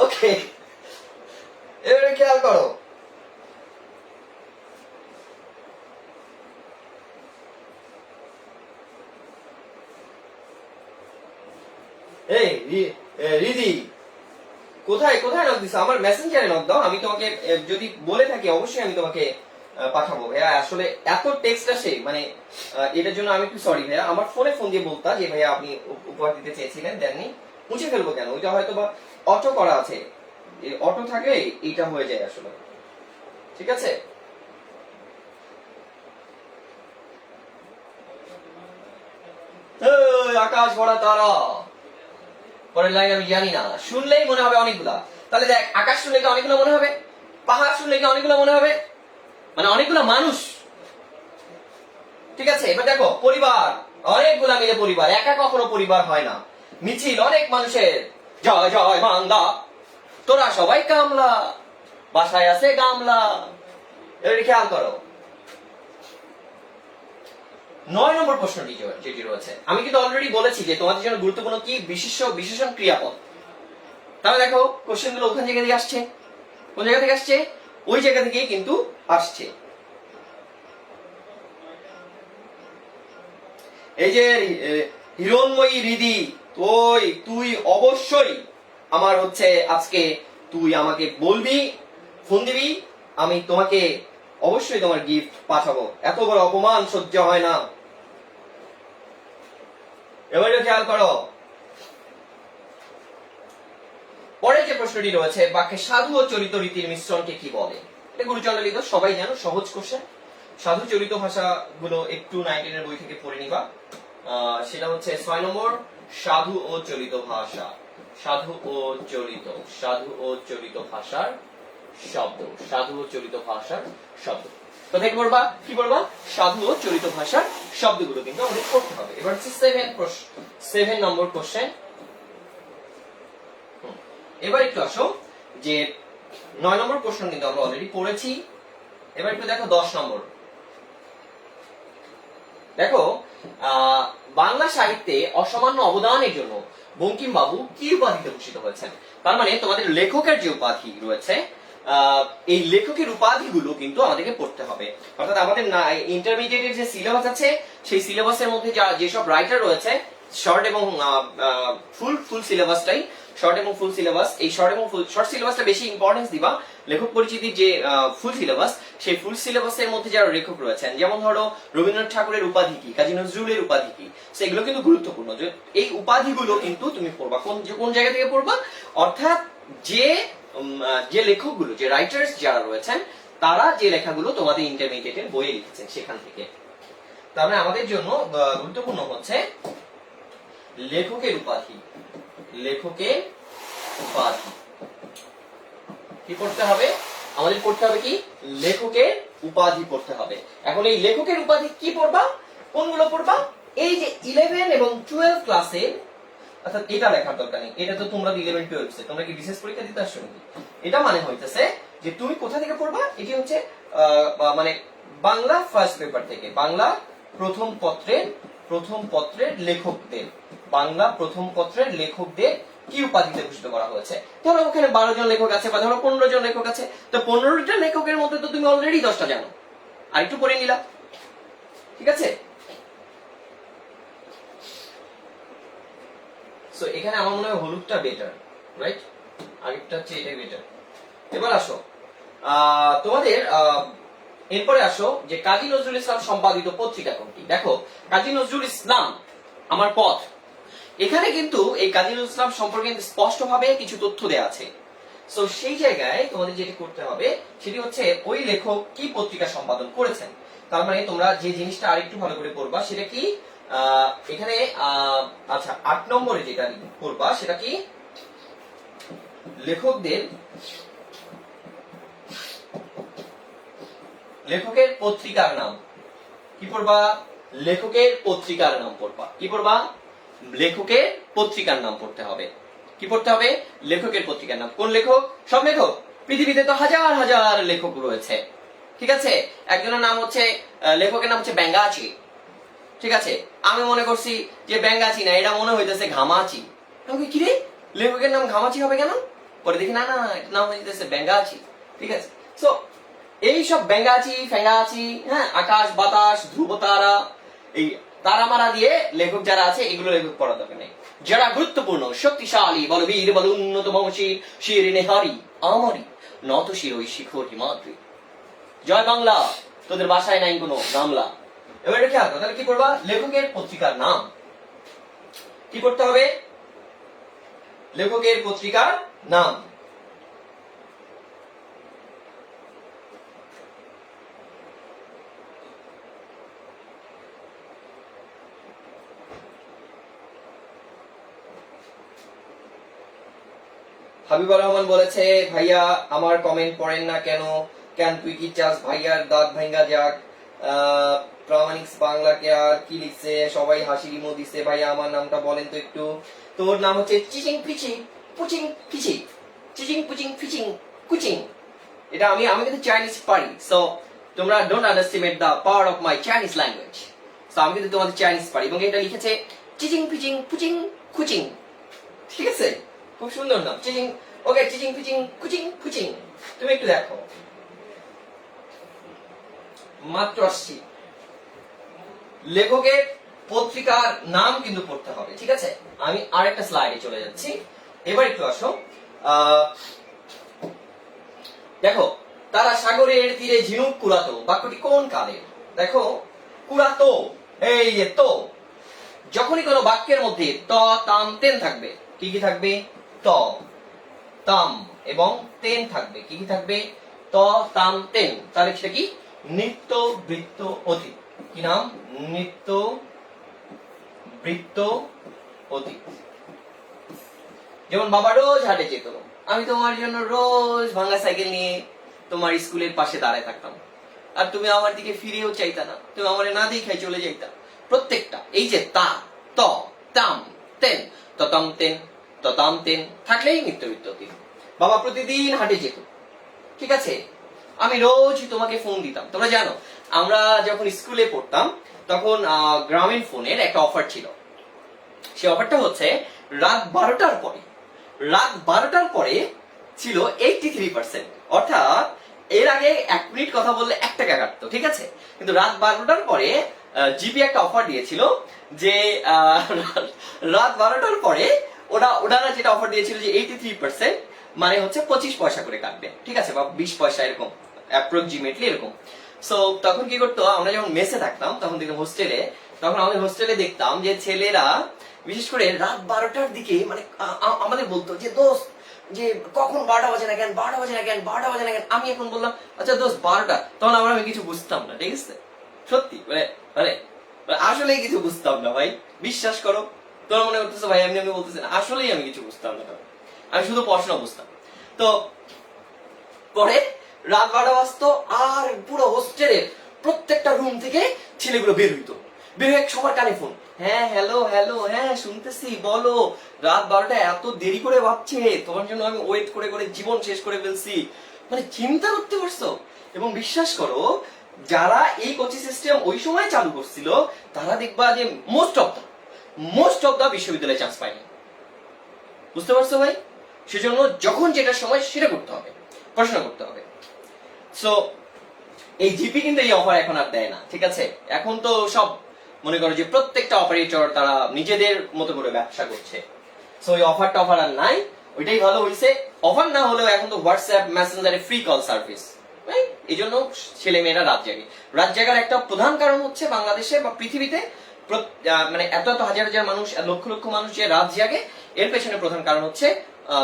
ওকে, এবারে খেয়াল করো। এই রিদি কোথায় কোথায় নক দিছো? আমার মেসেঞ্জারে নক দাও, আমি তোমাকে যদি বলে থাকি অবশ্যই আমি তোমাকে পাঠাবো। ভাইয়া আসলে এত টেক্সট আসে, মানে এটার জন্য আমি একটু সরি ভাইয়া। আমার ফোনে ফোন দিয়ে বলতা যে ভাইয়া আপনি উপহার দিতে চেয়েছিলেন, দেননি, মুছে ফেলবো কেন? ওইটা হয়তো বা অটো করা আছে, অটো থাকলে এইটা হয়ে যায় আসলে, ঠিক আছে? আকাশ ভরা তারা, পরের লাইন আমি জানি না। শুনলেই মনে হবে অনেকগুলা। তাহলে দেখ, আকাশ শুনলে কি অনেকগুলো মনে হবে? পাহাড় শুনলে কি অনেকগুলো মনে হবে? মানে অনেকগুলো মানুষ, ঠিক আছে? এবার দেখো পরিবার, অনেকগুলা মিলে পরিবার, একা কখনো পরিবার হয় না। মিছিল অনেক মানুষের, জয় জয় বাংলা, তোরা সবাই কামলা, বাসায় আছে গামলা। এবার খেয়াল করো 9 নম্বর প্রশ্নটি যেটি রয়েছে, আমি কিন্তু অলরেডি বলেছি যে তোমাদের জন্য গুরুত্বপূর্ণ কি বিশেষণ ক্রিয়াপদ। তাহলে দেখো কোশ্চেন গুলো ওখান জায়গা থেকে আসছে। কোন জায়গা থেকে আসছে? ওই জায়গা থেকেই কিন্তু আসছে। এই যে হিরণময়ী হৃদি, তুই অবশ্যই আমার হচ্ছে আজকে তুই আমাকে বলবি, ফোন দিবি, আমি তোমাকে অবশ্যই তোমার গিফট পাঠাবো। এত বড় অপমান সহ্য হয় না। এবারে খেয়াল করো পরে যে প্রশ্নটি রয়েছে, বাক্যে সাধু ও চরিত রীতির মিশ্রণকে কি বলে? এটা গুরুচণ্ডালিত, সবাই জানো, সহজ কোশ্চেন। সাধু চরিত ভাষা গুলো একটু 9 এর বই থেকে পড়ে নিবা। সেটা হচ্ছে 6 নম্বর, সাধু ও চলিত ভাষা। সাধু ও চলিত ভাষার শব্দ। সাধু ও চলিত ভাষার শব্দ কোথায় পড়বা? কি পড়বা? সাধু ও চলিত ভাষার শব্দগুলো কিন্তু আমাদের পড়তে হবে। এবার হচ্ছে 7 নম্বর কোশ্চেন। এবার একটু আসো যে 9 নম্বর প্রশ্ন কিন্তু আমরা অলরেডি পড়েছি, এবার একটু দেখো 10 নম্বর। দেখো বাংলা সাহিত্যে অসামান্য অবদানের জন্য বঙ্কিমবাবু কি উপাধিতে ভূষিত হয়েছেন। তার মানে তোমাদের লেখকের যে উপাধি রয়েছে এই লেখকের উপাধিগুলো কিন্তু আমাদেরকে পড়তে হবে। অর্থাৎ আমাদের ইন্টারমিডিয়েটের যে সিলেবাস আছে সেই সিলেবাসের মধ্যে যেসব রাইটার রয়েছে শর্ট এবং ফুল সিলেবাসটাই শর্ট এবং ফুল সিলেবাস, এই শর্ট এবং শর্ট সিলেবাসটা বেশি ইম্পর্টেন্স দিবা। লেখক পরিচিতির যে ফুল সিলেবাস সেই ফুল সিলেবাসের মধ্যে যারা লেখক রয়েছেন, যেমন ধরো রবীন্দ্রনাথ ঠাকুরের উপাধি কি, কাজী নজরুলের উপাধি কি, সেগুলো কিন্তু গুরুত্বপূর্ণ। এই উপাধিগুলো কিন্তু তুমি পড়বা কোন জায়গা থেকে পড়বা, অর্থাৎ যে লেখকগুলো, যে রাইটার্স যারা রয়েছেন তারা যে লেখাগুলো তোমাদের ইন্টারমিডিয়েটের বইয়ে লিখেছেন সেখান থেকে। তার মানে আমাদের জন্য গুরুত্বপূর্ণ হচ্ছে লেখকের উপাধি। লেখকের উপাধি কি পড়তে হবে? আমাদের পড়তে হবে কি? লেখকের উপাধি পড়তে হবে। এখন এই লেখকের উপাধি কি পড়বা? কোনগুলো পড়বা? এই যে 11 এবং 12 ক্লাসের, অর্থাৎ এটা লেখার দরকার নেই, এটা তো তোমরা 11 12 তোমরা কি বিশেষ পরীক্ষা দিতে আসছো নাকি? এটা মানে হইতেছে যে তুমি কোথা থেকে পড়বা, এটি হচ্ছে মানে বাংলা ফার্স্ট পেপার থেকে, বাংলা প্রথম পত্রের লেখকদের, বাংলা প্রথম পত্রের লেখকদের কি উপাধিতে ভূষিত করা হয়েছে। ধরো ওখানে 12 জন লেখক আছে বা ধরো 15 জন লেখক আছে, তো 15টা লেখকের মধ্যে তো তুমি অলরেডি 10টা জানো, আর একটু পড়ে নিলা, ঠিক আছে? সো এখানে আমার মনে হয় হলুদটা বেটার, রাইট? আরেকটা হচ্ছে এটাই বেটার। এবার আসো তোমাদের এরপরে আসো যে কাজী নজরুল ইসলাম সম্পাদিত পত্রিকা কোনটি। দেখো কাজী নজরুল ইসলাম আমার পথ, এখানে কিন্তু এই কাজী নজরুল ইসলাম সম্পর্কে স্পষ্টভাবে কিছু তথ্য দেওয়া আছে। সো সেই জায়গায় তোমাদের যেটি করতে হবে সেটি হচ্ছে ওই লেখক কি পত্রিকা সম্পাদন করেছেন। তার মানে তোমরা যে জিনিসটা আরেকটু ভালো করে পড়বা সেটা কি, এখানে আচ্ছা 8 নম্বরে যেটা পড়বা সেটা কি, লেখকের পত্রিকার নাম। কি পড়বা? লেখকের পত্রিকার নাম পড়বা। কি পড়বা? লেখকের পত্রিকার নাম পড়তে হবে। কি পড়তে হবে? লেখকের পত্রিকার নাম। কোন লেখক? সব লেখক? পৃথিবীতে তো হাজার হাজার লেখক রয়েছে, ঠিক আছে? একজনের নাম হচ্ছে, লেখকের নাম হচ্ছে ব্যাঙ্গাচি, ঠিক আছে? আমি মনে করছি যে ব্যাঙ্গাচি না, এটা মনে হইতেছে ঘামাচি। কি রে, লেখকের নাম ঘামাচি হবে কেন? পরে দেখি না না, এটার নাম হইতেছে ব্যাঙ্গাচি, ঠিক আছে? সো এইসব ব্যাঙ্গাচি ফ্যাঙ্গাচি, হ্যাঁ, আকাশ বাতাস ধ্রুব তারা, এই তারামারা দিয়ে লেখক যারা আছে এগুলো লেখক পড়া দরকার নেই। যারা গুরুত্বপূর্ণ, শক্তিশালী, বলবীর, বল উন্নত মমশির, শিরিনে হারি আমারি, নত শিরোই শিখর হিমাদ্রি। জয় বাংলা, তোদের বাসায় নাই কোনো গামলা। এবার এটা খেয়াল, তাহলে কি করবা? লেখকের পত্রিকার নাম কি করতে হবে? লেখকের পত্রিকার নাম। হাবিবুর রহমান বলেছে, ভাইয়া আমার কমেন্ট পড়েন না কেন? কেন তুই কি চাস ভাইয়ার দাঁত ভাঙ্গা যাক? প্রামাণিক বাংলাকে আর কি লিখছে, সবাই হাসি ইমো দিছে। ভাইয়া আমার নামটা বলেন তো একটু। তোর নাম হচ্ছে চিচিং পিচিং পুচিং পিচি, চিচিং পুচিং ফিচিং কুচিং। এটা আমি কিন্তু চাইনিজ পারি, সো তোমরা don't underestimate the power of my Chinese language. So আমি কিন্তু তোমাদের চাইনিজ পারি, এবং এটা লিখেছে চিচিং পিচিং পুচিং কুচিং, ঠিক আছে? খুব সুন্দর নাম, চিচিং। ওকে, চিচিং পিচিং কুচিং কুচিং। তুমি একটু দেখো, মাত্র আসছি। লেখকের পত্রিকার নাম কিন্তু পড়তে হবে, ঠিক আছে? আমি আরেকটা স্লাইডে চলে যাচ্ছি। এবার একটু আসো, দেখো তারা সাগরের তীরে ঝিনুক কুড়াতো, বাক্যটি কোন কালের? দেখো কুড়াতো, এই যে তো, যখনই কোনো বাক্যের মধ্যে ত তাম তেন থাকবে, কি কি থাকবে? ত তাম এবং তেন থাকবে, কি কি থাকবে? ত তাম তেন, তাহলে সেটা কি? নিত্য বৃত্ত অতীত। কি নাম? নিত্য বৃত্ত অতীত। যেমন বাবা রোজ হাটে যেত, আমি তোমার জন্য রোজ ভাঙা সাইকেল নিয়ে তোমার স্কুলের পাশে দাঁড়ায় থাকতাম, আর তুমি আমার দিকে ফিরেও চাইতা না, তুমি আমার না দেখাই চলে যাইতা। প্রত্যেকটা এই যে তা ত তাম তেন, ততাম তেন ততাম তেন থাকলেই নিত্যবৃত্ত অতীত। বাবা প্রতিদিন হাটে যেত, ঠিক আছে? আমি রোজ তোমাকে ফোন দিতাম। তোমরা জানো আমরা যখন স্কুলে পড়তাম তখন গ্রামীণ ফোনের একটা অফার ছিল। সেই অফারটা হচ্ছে রাত 12টার পরে, রাত 12টার পরে ছিল 83%, অর্থাৎ এর আগে 1 মিনিট কথা বললে 1 টাকা কাটতো, ঠিক আছে? কিন্তু রাত 12টার পরে জিপি একটা অফার দিয়েছিল যে রাত 12টার পরে ওনারা যেটা অফার দিয়েছিল যে 83% মানে হচ্ছে 25 পয়সা করে কাটবে, ঠিক আছে, বা 20 পয়সা এরকম, অ্যাপ্রক্সিমেটলি এরকম। সো তখন কি করতো, আমরা যখন মেসে থাকতাম তখন দেখতাম হোস্টেলে, তখন আমাদের হোস্টেলে দেখতাম যে ছেলেরা বিশেষ করে রাত 12টার দিকে মানে আমাদের বলতো যে দোস্ত যে কখন 12টা বাজে না কেন, 12টা বাজে না কেন, 12টা বাজে না কেন। আমি এখন বললাম আচ্ছা দোস্ত 12টা, তখন আমি কিছু বুঝতাম না, ঠিক আছে? সত্যি মানে মানে আসলে কিছু বুঝতাম না ভাই, বিশ্বাস করো। তোমরা মনে করতেছো ভাই এমনি এমনি বলতেছেন, আসলেই আমি কিছু বুঝতাম না, আমি শুধু পড়াশোনা বুঝতাম। তো পরে রাত 12টা বাজতো আর পুরো হোস্টেলের প্রত্যেকটা রুম থেকে ছেলেগুলো বের হইতো, বের হয়ে সবার কানে ফোন, হ্যাঁ হ্যালো হ্যালো, হ্যাঁ শুনতেছি বলো। রাত 12টা এত দেরি করে ভাবছে, তোমার জন্য আমি ওয়েট করে করে জীবন শেষ করে ফেলছি। মানে চিন্তা করতে পারছো? এবং বিশ্বাস করো যারা এই কোচিং সিস্টেম ওই সময় চালু করছিল তারা দেখবা যে মোস্ট অফ দা বিশ্ববিদ্যালয়ে চান্স পায়নি। বুঝতে পারছো ভাই? সেজন্য যখন যেটা সময় সেটা করতে হবে, পড়াশোনা করতে হবে। সো এই জিপি কিন্তু এই অফার এখন আর দেয় না, ঠিক আছে? এখন তো সব মনে করো যে প্রত্যেকটা অপারেটর তারা নিজেদের মতো করে ব্যবসা করছে। সো ওই অফারটা অফার আর নাই, ওইটাই ভালো হয়েছে। অফার না হলেও এখন তো হোয়াটসঅ্যাপ মেসেঞ্জারে ফ্রি কল সার্ভিস, এই জন্য ছেলে মেয়েরা রাত জাগে। রাত জাগার একটা প্রধান কারণ হচ্ছে বাংলাদেশে বা পৃথিবীতে মানে এত এত হাজার হাজার মানুষ, লক্ষ লক্ষ মানুষ যে রাত জাগে, এর পেছনে প্রধান কারণ হচ্ছে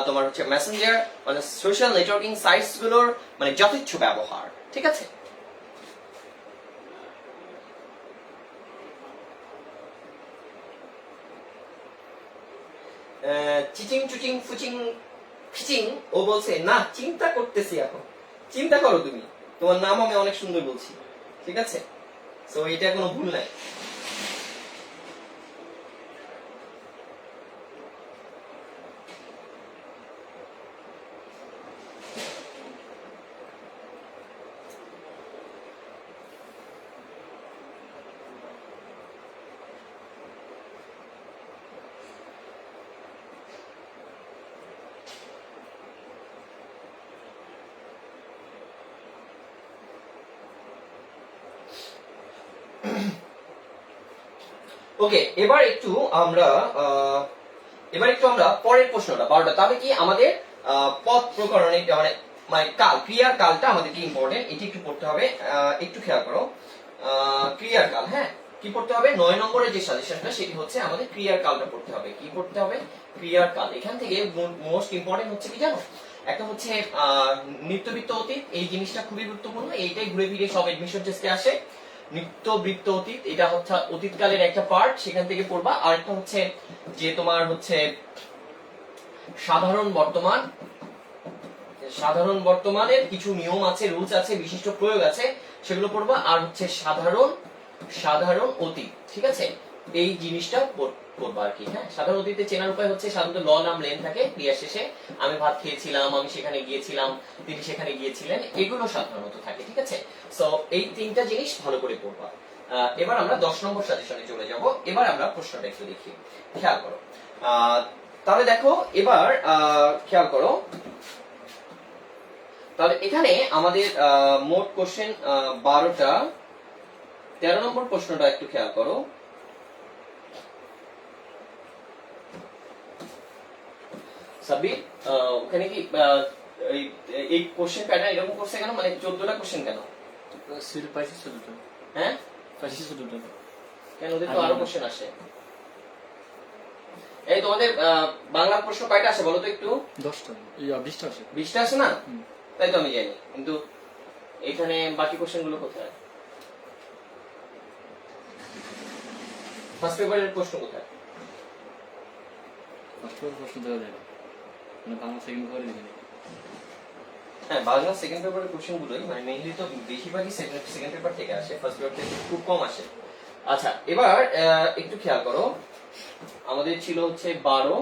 তোমার হচ্ছে মেসেঞ্জার মানে সোশ্যাল নেটওয়ার্কিং সাইটস গুলোর মানে যথেচ্ছ ব্যবহার, ঠিক আছে? চিচিং চুচিং ফুচিং ফিচিং ও বলছে না চিন্তা করতেছি এখন। চিন্তা করো তুমি, তোমার নাম আমি অনেক সুন্দর বলছি, ঠিক আছে? সো এটা কোনো ভুল নাই। ওকে, এবার একটু আমরা পরের প্রশ্নটা 12টা, তাহলে কি আমাদের পদ প্রকরণে মানে মানে কাল, ক্রিয়ার কালটা আমাদের কি ইম্পর্টেন্ট, এটি একটু পড়তে হবে। একটু খেয়াল করো, ক্রিয়ার কাল, হ্যাঁ কি পড়তে হবে? 9 নম্বরের যে সাজেশনটা সেটি হচ্ছে আমাদের ক্রিয়ার কালটা পড়তে হবে। কি পড়তে হবে? ক্রিয়ার কাল। এখান থেকে মোস্ট ইম্পর্টেন্ট হচ্ছে কি জানো? একটা হচ্ছে নিত্যবৃত্ত অতীত, এই জিনিসটা খুবই গুরুত্বপূর্ণ, এইটাই ঘুরে ফিরে সব এডমিশন টেস্টে আসে। নিত্যবৃত্ত অতীত এটা হচ্ছে অতীতকালের একটা পার্ট, সেখান থেকে পড়বা। আর একটা হচ্ছে যে তোমার হচ্ছে সাধারণ বর্তমান, সাধারণ বর্তমানের কিছু নিয়ম আছে, রুলস আছে, বিশিষ্ট প্রয়োগ আছে, সেগুলো পড়বা। আর হচ্ছে সাধারণ অতীত, ঠিক আছে? এই জিনিসটা পড়বা আর কি। হ্যাঁ, সাধারণ অতীতে চেনার উপায় হচ্ছে সাধারণত ল নাম লেন থাকে ক্রিয়া শেষে, আমি ভাত খেয়েছিলাম, আমি সেখানে গিয়েছিলাম, তিনি সেখানে গিয়েছিলেন, এগুলো সাধারণত থাকে, ঠিক আছে? সো এই তিনটা জিনিস ভালো করে পড়বা। এবার আমরা 10 নম্বর সাজেশনে চলে যাব। এবার আমরা প্রশ্নটা একটু দেখি, খেয়াল করো। তাহলে দেখো এবার খেয়াল করো, তাহলে এখানে আমাদের মোট কোশ্চেন 12টা। 13 নম্বর প্রশ্নটা একটু খেয়াল করো। সাব্বির, ওখানে কি এই কোশ্চেন প্যাটার্ন এরকম করছে কেন? মানে 14টা কোশ্চেন কেন?
সিল পাইছি 14টা।
হ্যাঁ
পাইছি 14টা।
কেন? ওদের তো আরো কোশ্চেন আসে। এই তোমাদের বাংলা প্রশ্ন কয়টা আসে বলো তো একটু?
10টা, এই 20টা আসে।
20টা আসে না? তাই তো আমি জানি, কিন্তু এখানে বাকি কোশ্চেন গুলো কোথায়? ফার্স্ট পেপারের প্রশ্ন কোথায়?
ফার্স্ট পেপার প্রশ্ন দেওয়া যায় না, মানে বাংলা সেকেন্ড পেপারে দিবেন।
হ্যাঁ, বাংলা সেকেন্ড পেপারের কোশ্চেন গুলোই মানে মেইনলি তো বেশিরভাগই সেকেন্ড পেপার থেকে আসে, ফার্স্ট পেপার থেকে খুব কম আসে। আচ্ছা, এবার একটু খেয়াল করো, আমাদের ছিল হচ্ছে 12,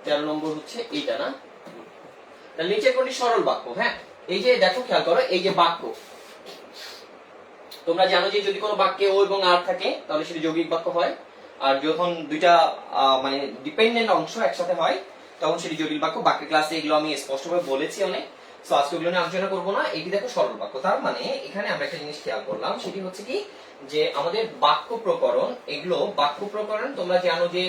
13 নম্বর হচ্ছে এইটা না? তাহলে নিচের কোনটি সরল বাক্য? হ্যাঁ, এই যে দেখো খেয়াল করো, এই যে বাক্য, তোমরা জানো যে যদি কোনো বাক্যে ও এবং আর থাকে তাহলে সেটা যৌগিক বাক্য হয়, আর যখন দুইটা মানে ডিপেন্ডেন্ট অংশ একসাথে হয় তখন সেটি জটিল বাক্য। বাক্যের ক্লাসে এগুলো আমি স্পষ্টভাবে বলেছি অনেক, সো আজকে ওগুলো নিয়ে আলোচনা করবো না। এটি দেখো সরল বাক্য। তার মানে এখানে আমরা একটা জিনিস খেয়াল করলাম, সেটি হচ্ছে কি যে আমাদের বাক্য প্রকরণ, এগুলো বাক্য প্রকরণ তোমরা জানো যে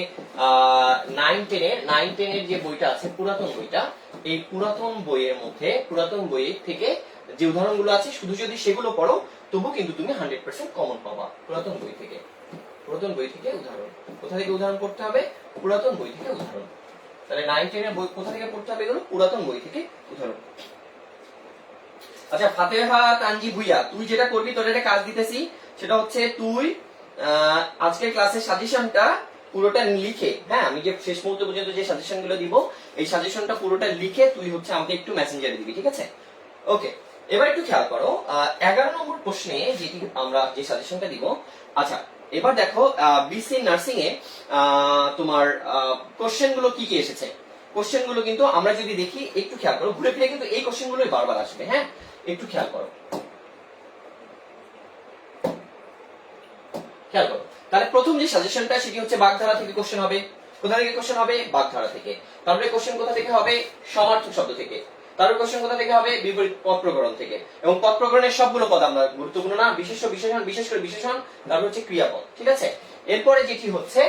9-10 এর যে বইটা আছে পুরাতন বইটা, এই পুরাতন বইয়ের মধ্যে, পুরাতন বই থেকে যে উদাহরণগুলো আছে শুধু যদি সেগুলো পড়ো তবু কিন্তু তুমি 100% কমন পাবা পুরাতন বই থেকে। পুরাতন বই থেকে উদাহরণ, কোথা থেকে উদাহরণ পড়তে হবে? পুরাতন বই থেকে উদাহরণ। তাহলে 9-10 এর বই কোথা থেকে পড়তে হবে? এগুলো পুরাতন বই থেকে উদাহরণ। আচ্ছা ফাতেহা তানজি ভুইয়া, তুই যেটা করবি, তোর একটা কাজ দিতেছি, সেটা হচ্ছে তুই আজকের ক্লাসের সাজেশনটা পুরোটা লিখে, হ্যাঁ আমি যে শেষ মুহূর্ত পর্যন্ত যে সাজেশন গুলো দিব এই সাজেশনটা পুরোটা লিখে তুই হচ্ছে আমাকে একটু মেসেঞ্জারে দিবি, ঠিক আছে? ওকে, এবার একটু খেয়াল করো 11 নম্বর প্রশ্নে যেটি আমরা যে সাজেশনটা দিব। আচ্ছা এবার দেখো বিসি নার্সিং এ তোমার কোশ্চেন গুলো কি কি এসেছে। কোশ্চেন গুলো কিন্তু আমরা যদি দেখি, একটু খেয়াল করো, ঘুরে ফিরে কিন্তু এই কোশ্চেন গুলোই বারবার আসবে, হ্যাঁ একটু খেয়াল করো, খেয়াল করো। তাহলে প্রথম যে সাজেশনটা সেটি হচ্ছে বাগধারা থেকে কোশ্চেন হবে। কোথা থেকে কোশ্চেন হবে? বাগধারা থেকে। তারপরে কোশ্চেন কোথা থেকে হবে? সমার্থক শব্দ থেকে। তারপরে কোশ্চেন কোথা থেকে হবে? বিপরীত পদ প্রকরণ থেকে। এবং পদ প্রকরণের সবগুলো পদ আমরা গুরুত্বপূর্ণ না, বিশেষ্য বিশেষণ, বিশেষ করে বিশেষণ, তারপর হচ্ছে ক্রিয়াপদ, ঠিক আছে? এরপরে যেটি হচ্ছে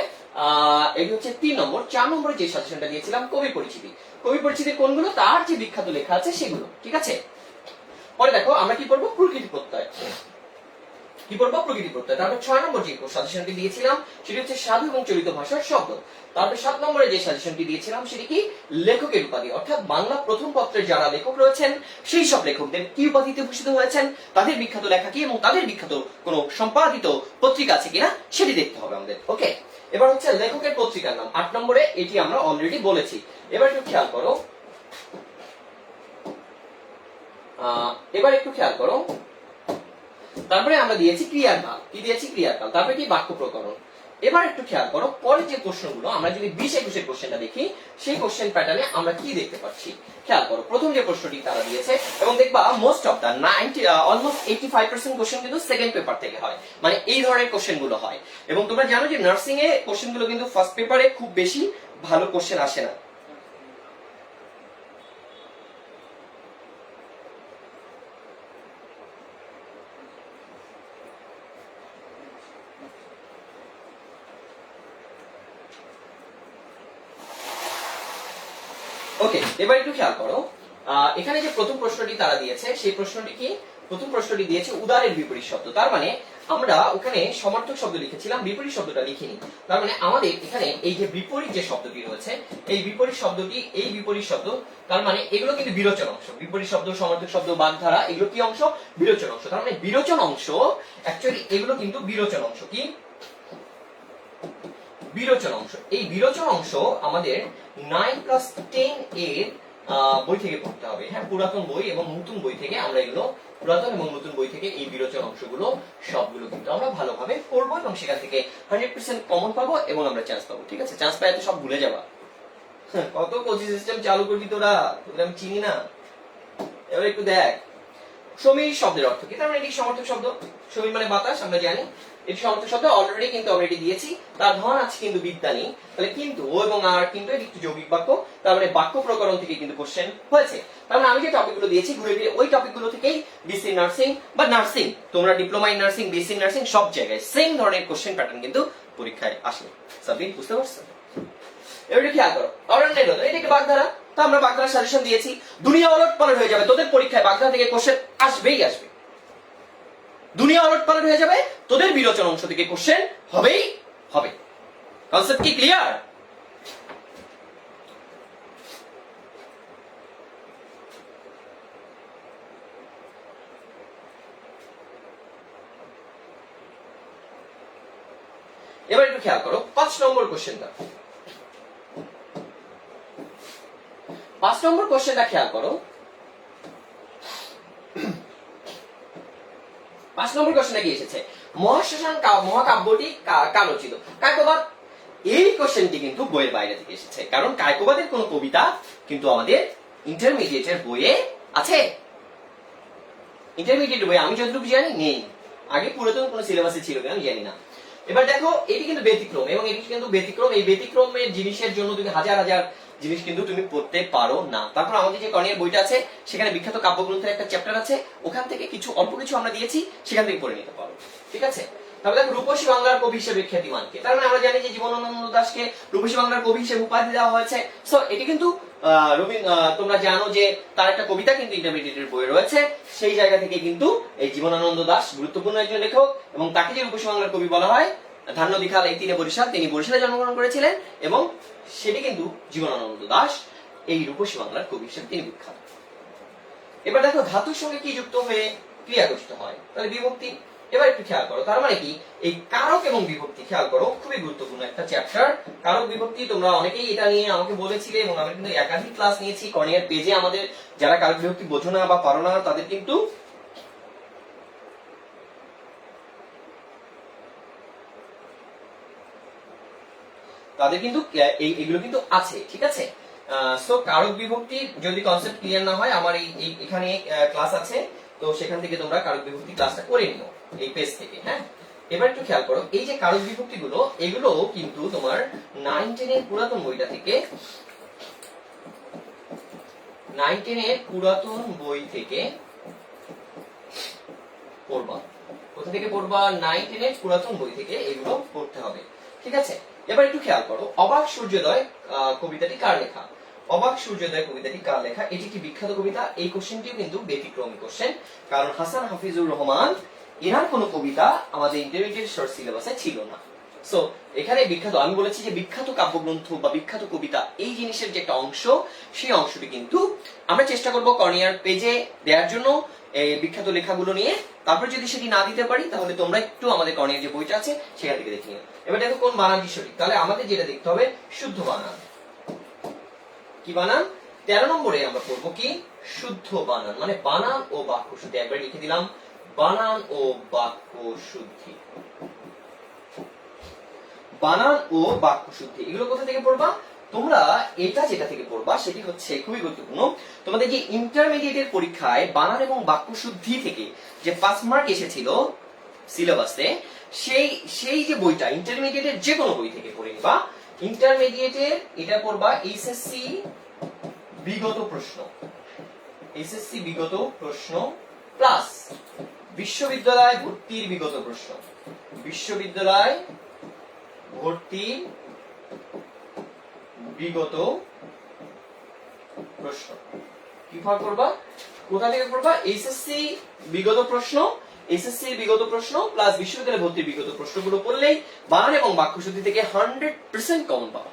এটি হচ্ছে 3 নম্বর। 4 নম্বরে যে সাজেশনটা দিয়েছিলাম কবি পরিচিতি। কবি পরিচিতি কোনগুলো? তার যে বিখ্যাত লেখা আছে সেগুলো, ঠিক আছে? পরে দেখো আমরা কি করবো? প্রকৃতি প্রত্যয়। কি পড়বো? প্রকৃতি প্রত্যয়। তারপর 6 নম্বর যে সাজেশনটি দিয়েছিলাম সেটি হচ্ছে সাধু এবং চলিত ভাষার শব্দ। তারপর 7 নম্বরে যে সাজেশনটি দিয়েছিলাম সেটি কি? লেখকের উপাধি, অর্থাৎ বাংলা প্রথম পত্রের যারা লেখক রয়েছেন সেই সব লেখকদের কি উপাধিতে ভূষিত হয়েছেন, তাদের বিখ্যাত লেখা কি এবং তাদের বিখ্যাত কোনো সম্পাদিত পত্রিকা আছে কিনা সেটি দেখতে হবে আমাদের। ওকে, এবার হচ্ছে লেখকের পত্রিকার নাম 8 নম্বরে, এটি আমরা অলরেডি বলেছি। এবার একটু খেয়াল করো, তারপরে আমরা দিয়েছি ক্রিয়ার কাল। কি দিয়েছি? ক্রিয়ার কাল। তারপরে কি? বাক্য প্রকরণ। এবার একটু খেয়াল করো, পরে যে প্রশ্নগুলো আমরা যদি 20-21 এর কোশ্চেনটা দেখি, সেই কোশ্চেন প্যাটার্নে আমরা কি দেখতে পাচ্ছি খেয়াল করো। প্রথম যে প্রশ্নটি তারা দিয়েছে, এবং দেখবা most of the almost 85% question কিন্তু সেকেন্ড পেপার থেকে হয়, মানে এই ধরনের কোশ্চেন গুলো হয়। এবং তোমরা জানো যে নার্সিং এ কোশ্চেন গুলো কিন্তু ফার্স্ট পেপারে খুব বেশি ভালো কোশ্চেন আসে না। ওকে, এবার একটু খেয়াল করো, এখানে যে প্রথম প্রশ্নটি তারা দিয়েছে সেই প্রশ্নটি কি? প্রথম প্রশ্নটি দিয়েছে উদারের বিপরীত শব্দ। তার মানে আমরা ওখানে সমার্থক শব্দ লিখেছিলাম, বিপরীত শব্দটা লিখিনি। তার মানে আমাদের এখানে এই যে বিপরীত যে শব্দটি রয়েছে, এই বিপরীত শব্দটি, এই বিপরীত শব্দ, তার মানে এগুলো কিন্তু বিরোচন অংশ। বিপরীত শব্দ, সমার্থক শব্দ, বাগধারা, এগুলো কি অংশ? বিরোচন অংশ। তার মানে বিরোচন অংশ, অ্যাকচুয়ালি এগুলো কিন্তু বিরোচন অংশ। কি? বিরোচন অংশ। এই বিরোচন অংশ আমাদের 9+10 এর বই থেকে পড়তে হবে, হ্যাঁ পুরাতন বই এবং নতুন বই থেকে আমরা এগুলো, পুরাতন এবং নতুন বই থেকে এই বিরোচন অংশগুলো সবগুলো কিন্তু আমরা ভালোভাবে পড়বো এবং সেখান থেকে 100% কমন পাবো এবং আমরা চান্স পাবো, ঠিক আছে? চান্স পাই তো সব ভুলে যাবা। কত কোচিং সিস্টেম চালু করবি তোরা, তোদের আমি চিনি না। এবার একটু দেখ সমীর শব্দের অর্থ কি। তার মানে এটি সমর্থক শব্দ। সমীর মানে বাতাস, আমরা জানি এটি সমর্থক শব্দ, অলরেডি কিন্তু আমরা এটি দিয়েছি। তার ধন আছে কিন্তু বিদ্যা নেই, তাহলে কিন্তু ও এবং আর কিন্তু এটি একটি যৌগিক বাক্য। তার মানে বাক্য প্রকরণ থেকে কিন্তু কোশ্চেন হয়েছে। তার মানে আমি যে টপিকগুলো দিয়েছি ঘুরে ফিরে ওই টপিকগুলো থেকেই বিসি নার্সিং বা নার্সিং, তোমরা diploma in nursing, BSc nursing সব জায়গায় সেম ধরনের কোশ্চেন প্যাটার্ন কিন্তু পরীক্ষায় আসে। সাবিন বুঝতে পারছো? এবার খেয়াল করো, অরণ্যের রোদ, এটা কি বাগধারা? তো আমরা বাগধারা সাজেশন দিয়েছি। দুনিয়া ওলটপালট হয়ে যাবে, তোদের পরীক্ষায় বাগধারা থেকে কোশ্চেন আসবেই আসবে। দুনিয়া ওলটপালট হয়ে যাবে, তোদের বিরোচন অংশ থেকে কোশ্চেন হবেই হবে। কনসেপ্ট কি ক্লিয়ার? এবার একটু খেয়াল করো 5 নম্বর কোশ্চেনটা। 5 নম্বর কোশ্চেনটা খেয়াল করো। 5 নম্বর কোশ্চেনে কি এসেছে? মহাশ্মশান মহাকাব্যটি কার রচিত? কায়কোবাদ। এই কোশ্চেনটি কিন্তু বইয়ের বাইরে থেকে এসেছে, কারণ কায়কোবাদের কোন কবিতা কিন্তু আমাদের ইন্টারমিডিয়েটের বইয়ে আছে? ইন্টারমিডিয়েট বই আমি যতটুকু জানি নেই, আগে পুরাতন কোনো সিলেবাসে ছিল কিনা আমি জানি না। এবার দেখো এটি কিন্তু ব্যতিক্রম, এবং এটি কিন্তু ব্যতিক্রম, এই ব্যতিক্রমের জিনিসের জন্য তুমি হাজার হাজার জিনিস কিন্তু তুমি পড়তে পারো না। তারপর আমাদের যে কর্নিয়ার বইটা আছে সেখানে বিখ্যাত কাব্যগ্রন্থের একটা চ্যাপ্টার আছে, ওখান থেকে কিছু অল্প কিছু আমরা দিয়েছি, সেখান থেকে পড়ে নিতে পারো, ঠিক আছে। তাহলে দেখো রূপসী বাংলার কবি হিসেবে খ্যাতিমানকে, তার মানে আমরা জানি যে জীবনানন্দ দাশকে রূপসী বাংলার কবি হিসেবে উপাধি দেওয়া হয়েছে। সো এটি কিন্তু তোমরা জানো যে তার একটা কবিতা কিন্তু ইন্টারমিডিয়েটের বই রয়েছে, সেই জায়গা থেকে কিন্তু এই জীবনানন্দ দাশ গুরুত্বপূর্ণ একজন লেখক, এবং তাকে যে রূপসী বাংলার কবি বলা হয়, ধান্য দিখাল এই তিনে বরিশাল, তিনি বরিশালে জন্মগ্রহণ করেছিলেন, এবং সেটি কিন্তু জীবনানন্দ দাশ এই রূপসী বাংলার কবি হিসেবে তিনি বিখ্যাত। এবার দেখো ধাতুর সঙ্গে কি যুক্ত হয়ে ক্রিয়া গঠিত হয়, তাহলে বিভক্তি। এবার একটু খেয়াল করো, তার মানে কি এই কারক এবং বিভক্তি, খেয়াল করো খুবই গুরুত্বপূর্ণ একটা চ্যাপ্টার কারক বিভক্তি। তোমরা অনেকেই এটা নিয়ে আমাকে বলেছিলে, এবং আমি কিন্তু একাধিক ক্লাস নিয়েছি কর্নিয়ার পেজে। আমাদের যারা কারক বিভক্তি বোঝো না বা পারো না তাদের কিন্তু এগুলো কিন্তু আছে, ঠিক আছে। সো কারক বিভক্তি যদি কনসেপ্ট ক্লিয়ার না হয়, আমার এখানে ক্লাস আছে, তো সেখান থেকে তোমরা কারক বিভক্তি ক্লাসটা করে নিও এই পেজ থেকে, হ্যাঁ। এবার একটু খেয়াল করো, এই যে কারক বিভক্তি গুলো, এগুলো কিন্তু তোমার 9-10 এর পুরাতন বইটা থেকে, 9-10 এর পুরাতন বই থেকে পড়বা। কোথা থেকে পড়বা? 9-10 এর পুরাতন বই থেকে এগুলো পড়তে হবে, ঠিক আছে। এবার একটু খেয়াল করো, অবাক সূর্যোদয় কবিতাটি কার লেখা? অবাক সূর্যোদয় কবিতাটি কার লেখা? এটি কি বিখ্যাত কবিতা? এই কোশ্চেনটিও কিন্তু ব্যতিক্রমী কোশ্চেন, কারণ হাসান হাফিজুর রহমান এনার কোন কবিতা আমাদের ইন্টারমিডিয়েট শর্ট সিলেবাসে ছিল না। সো এখানে বিখ্যাত, আমি বলেছি যে বিখ্যাত কাব্যগ্রন্থ বা বিখ্যাত কবিতা, এই জিনিসের যে একটা অংশ, সেই অংশটি কিন্তু আমরা চেষ্টা করব কর্নিয়ার পেজে দেওয়ার জন্য এই বিখ্যাত লেখাগুলো নিয়ে। তারপর যদি সেটি না দিতে পারি, তাহলে তোমরা একটু আমাদের কর্নিয়ার যে বইটা আছে সেখান থেকে দেখে নিও। এবার দেখো কোন বানানটি সঠিক, তাহলে আমাদের যেটা দেখতে হবে শুদ্ধ বানান। কি বানান? 13 নম্বরে আমরা পড়বো কি? শুদ্ধ বানান, মানে বানান ও বাক্য শুদ্ধি। একবার লিখে দিলাম, বানান ও বাক্য শুদ্ধি। বানান ও বাক্য শুদ্ধি এগুলো কোথা থেকে পড়বা? তোমরা এটা যেটা থেকে পড়বা সেটি হচ্ছে খুবই গুরুত্বপূর্ণ। তোমাদের যে ইন্টারমিডিয়েটের পরীক্ষায় বানান এবং বাক্য শুদ্ধি থেকে যে 5 মার্ক এসেছিল সিলেবাসে, সেই যে বইটা ইন্টারমিডিয়েটের যে কোনো বই থেকে পড়ে নিবা। ইন্টারমিডিয়েটের এটা পড়বা এইচএসসি বিগত প্রশ্ন, এইচএসসি বিগত প্রশ্ন প্লাস বিশ্ববিদ্যালয় ভর্তির বিগত প্রশ্ন, বিশ্ববিদ্যালয় ভর্তির বিগত প্রশ্ন। কি ভাগ করবা? কোথা থেকে পড়বা? এইচএসসি বিগত প্রশ্ন, এইচএসসি বিগত প্রশ্ন প্লাস বিশ্ববিদ্যালয় ভর্তির বিগত প্রশ্নগুলো পড়লেই বানান এবং বাক্য শুদ্ধি থেকে 100% কমন পাবা।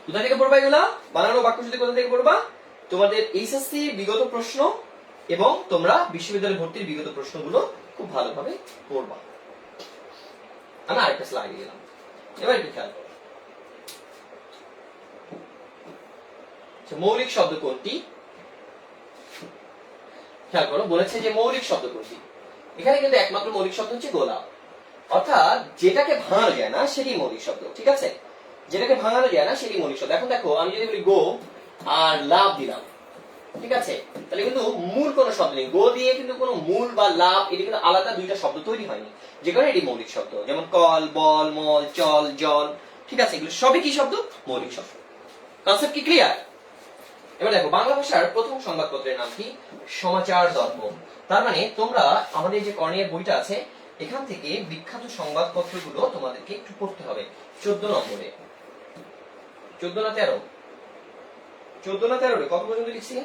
কোথা থেকে পড়বা এগুলা? বানান ও বাক্য শুদ্ধি কোথা থেকে পড়বা? তোমাদের এইচএসসি বিগত প্রশ্ন এবং তোমরা বিশ্ববিদ্যালয় ভর্তির বিগত প্রশ্নগুলো খুব ভালোভাবে পড়বা। আমি আরেকটা স্লাইড দিলাম, এবার একটু খেয়াল করো। মৌলিক শব্দ কোনটি? খেয়াল করো, বলেছে যে মৌলিক শব্দ কোনটি। এখানে কিন্তু একমাত্র মৌলিক শব্দ হচ্ছে গোলাপ, অর্থাৎ যেটাকে ভাঙানো যায় না সেটি মৌলিক শব্দ, ঠিক আছে। যেটাকে ভাঙানো যায় না সেটি মৌলিক শব্দ। এখন দেখো, আমি যদি বলি গো আর লাভ দিলাম, ঠিক আছে, তাহলে কিন্তু মূল কোনো শব্দ নেই। গো দিয়ে কিন্তু কোনো মূল বা লাভ, এটি কিন্তু আলাদা দুইটা শব্দ তৈরি হয়নি, যে কারণে এটি মৌলিক শব্দ। যেমন কল, বল, মল, চল, জল, ঠিক আছে, এগুলো সবই কি শব্দ? মৌলিক শব্দ। কনসেপ্ট কি ক্লিয়ার? এবার দেখো, বাংলা ভাষার প্রথম সংবাদপত্রের নাম কি? সমাচার দর্পণ। তার মানে তোমরা আমাদের যে কর্নিয়ার বইটা আছে, এখান থেকে বিখ্যাত সংবাদপত্রগুলো তোমাদেরকে একটু পড়তে হবে। 14 নম্বরে, 14 না 13? 14 না 13 কত পর্যন্ত লিখছি?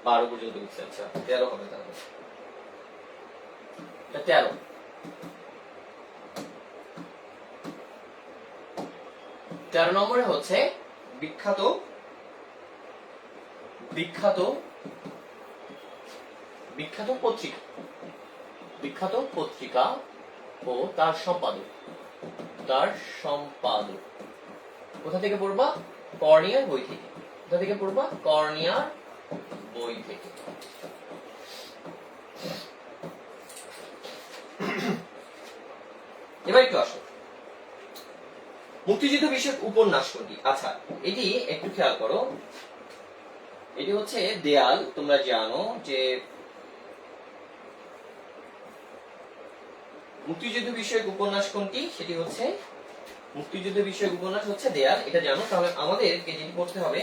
12 পর্যন্ত লিখছি। আচ্ছা, 13 হবে তাহলে। 13 নম্বরে হচ্ছে বিখ্যাত বিখ্যাত বিখ্যাত পত্রিকা, বিখ্যাত পত্রিকা ও তার সম্পাদক, তার সম্পাদক। কোথা থেকে পড়বা? কর্নিয়ার বই থেকে। কোথা থেকে পড়বা? কর্নিয়ার বই থেকে। এবার একটু আসো, মুক্তিযুদ্ধ বিষয়ক উপন্যাস কোনটি? আচ্ছা, এটি একটু খেয়াল করো, এটি হচ্ছে দেয়াল। তোমরা জানো যে মুক্তিযুদ্ধ বিষয়ক উপন্যাস কোনটি, সেটি হচ্ছে মুক্তিযুদ্ধ বিষয়ক উপন্যাস হচ্ছে দেয়াল, এটা জানো। তাহলে আমাদেরকে যেটি করতে হবে,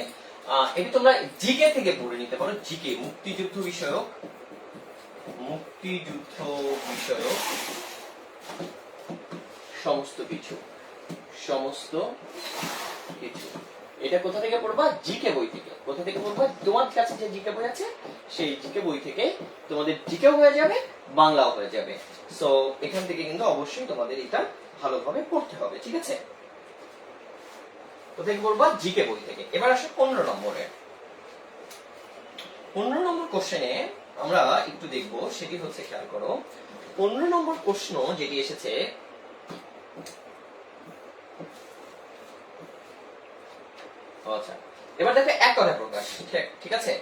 এটি তোমরা জিকে থেকে পড়ে নিতে পারো। জিকে মুক্তিযুদ্ধ বিষয়ক সমস্ত কিছু এটা কোথা থেকে পড়বা? জিকে বই থেকে। কোথা থেকে পড়বা? তোমার কাছে যে জিকে বই আছে সেই জিকে বই থেকে তোমাদের জিকেও হয়ে যাবে, বাংলাও হয়ে যাবে। সো এখান থেকে কিন্তু অবশ্যই তোমাদের এটা ভালোভাবে পড়তে হবে, ঠিক আছে? কোথা থেকে পড়বা? জিকে বই থেকে। এবার আসো 15 নম্বরে। 15 নম্বর কোশ্চেনে আমরা একটু দেখব, সেটি হচ্ছে, খেয়াল করো, 15 নম্বর প্রশ্ন যেটি এসেছে, আচ্ছা এবার দেখো এক কথা প্রকাশ, ঠিক আছে?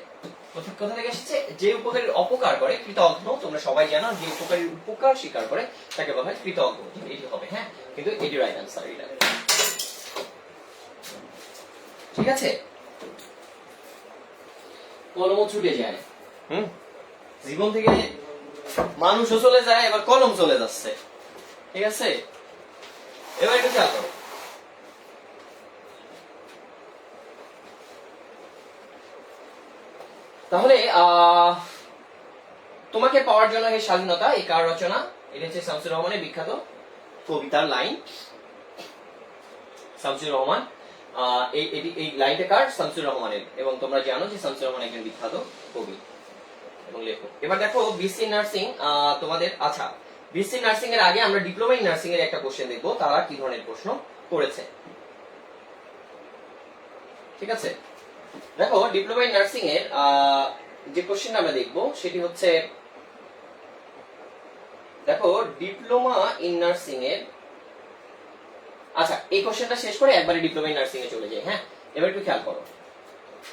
কোথা থেকে এসেছে? যে উপকারীর অপকার করে কৃতজ্ঞ। তোমরা সবাই জানো যে উপকারীর উপকার স্বীকার করে তাকে বলা হয় কৃতজ্ঞ। এটি হবে, হ্যাঁ, কিন্তু এটি রাইট আনসার। এটা ঠিক আছে? কলমও ছুটে যায়, জীবন থেকে মানুষও চলে যায়, এবার কলম চলে যাচ্ছে, ঠিক আছে? এবার একটু খেয়াল করো, তাহলে তোমাকে পাওয়ার জন্য এই স্বাধীনতা, এই কার রচনা? এটা হচ্ছে শামসুর রহমানের বিখ্যাত কবিতার লাইন। শামসুর রহমান, এই লাইনটা কার? শামসুর রহমানের। এবং তোমরা জানো যে শামসুর রহমান একজন বিখ্যাত কবি এবং লেখক। এবার দেখো বিসি নার্সিং তোমাদের, আচ্ছা বিসি নার্সিং এর আগে আমরা ডিপ্লোমা ইন নার্সিং এর একটা কোশ্চেন দেখবো, তারা কি ধরনের প্রশ্ন করেছে, ঠিক আছে? দেখো ডিপ্লোমা ইন নার্সিং এর যে কোশ্চেন আমরা দেখবো সেটি হচ্ছে, দেখো ডিপ্লোমা ইন নার্সিং এর, আচ্ছা এই কোশ্চেনটা শেষ করে একবারে ডিপ্লোমা ইন নার্সিং এ চলে যাই। হ্যাঁ, এবার একটু খেয়াল করো,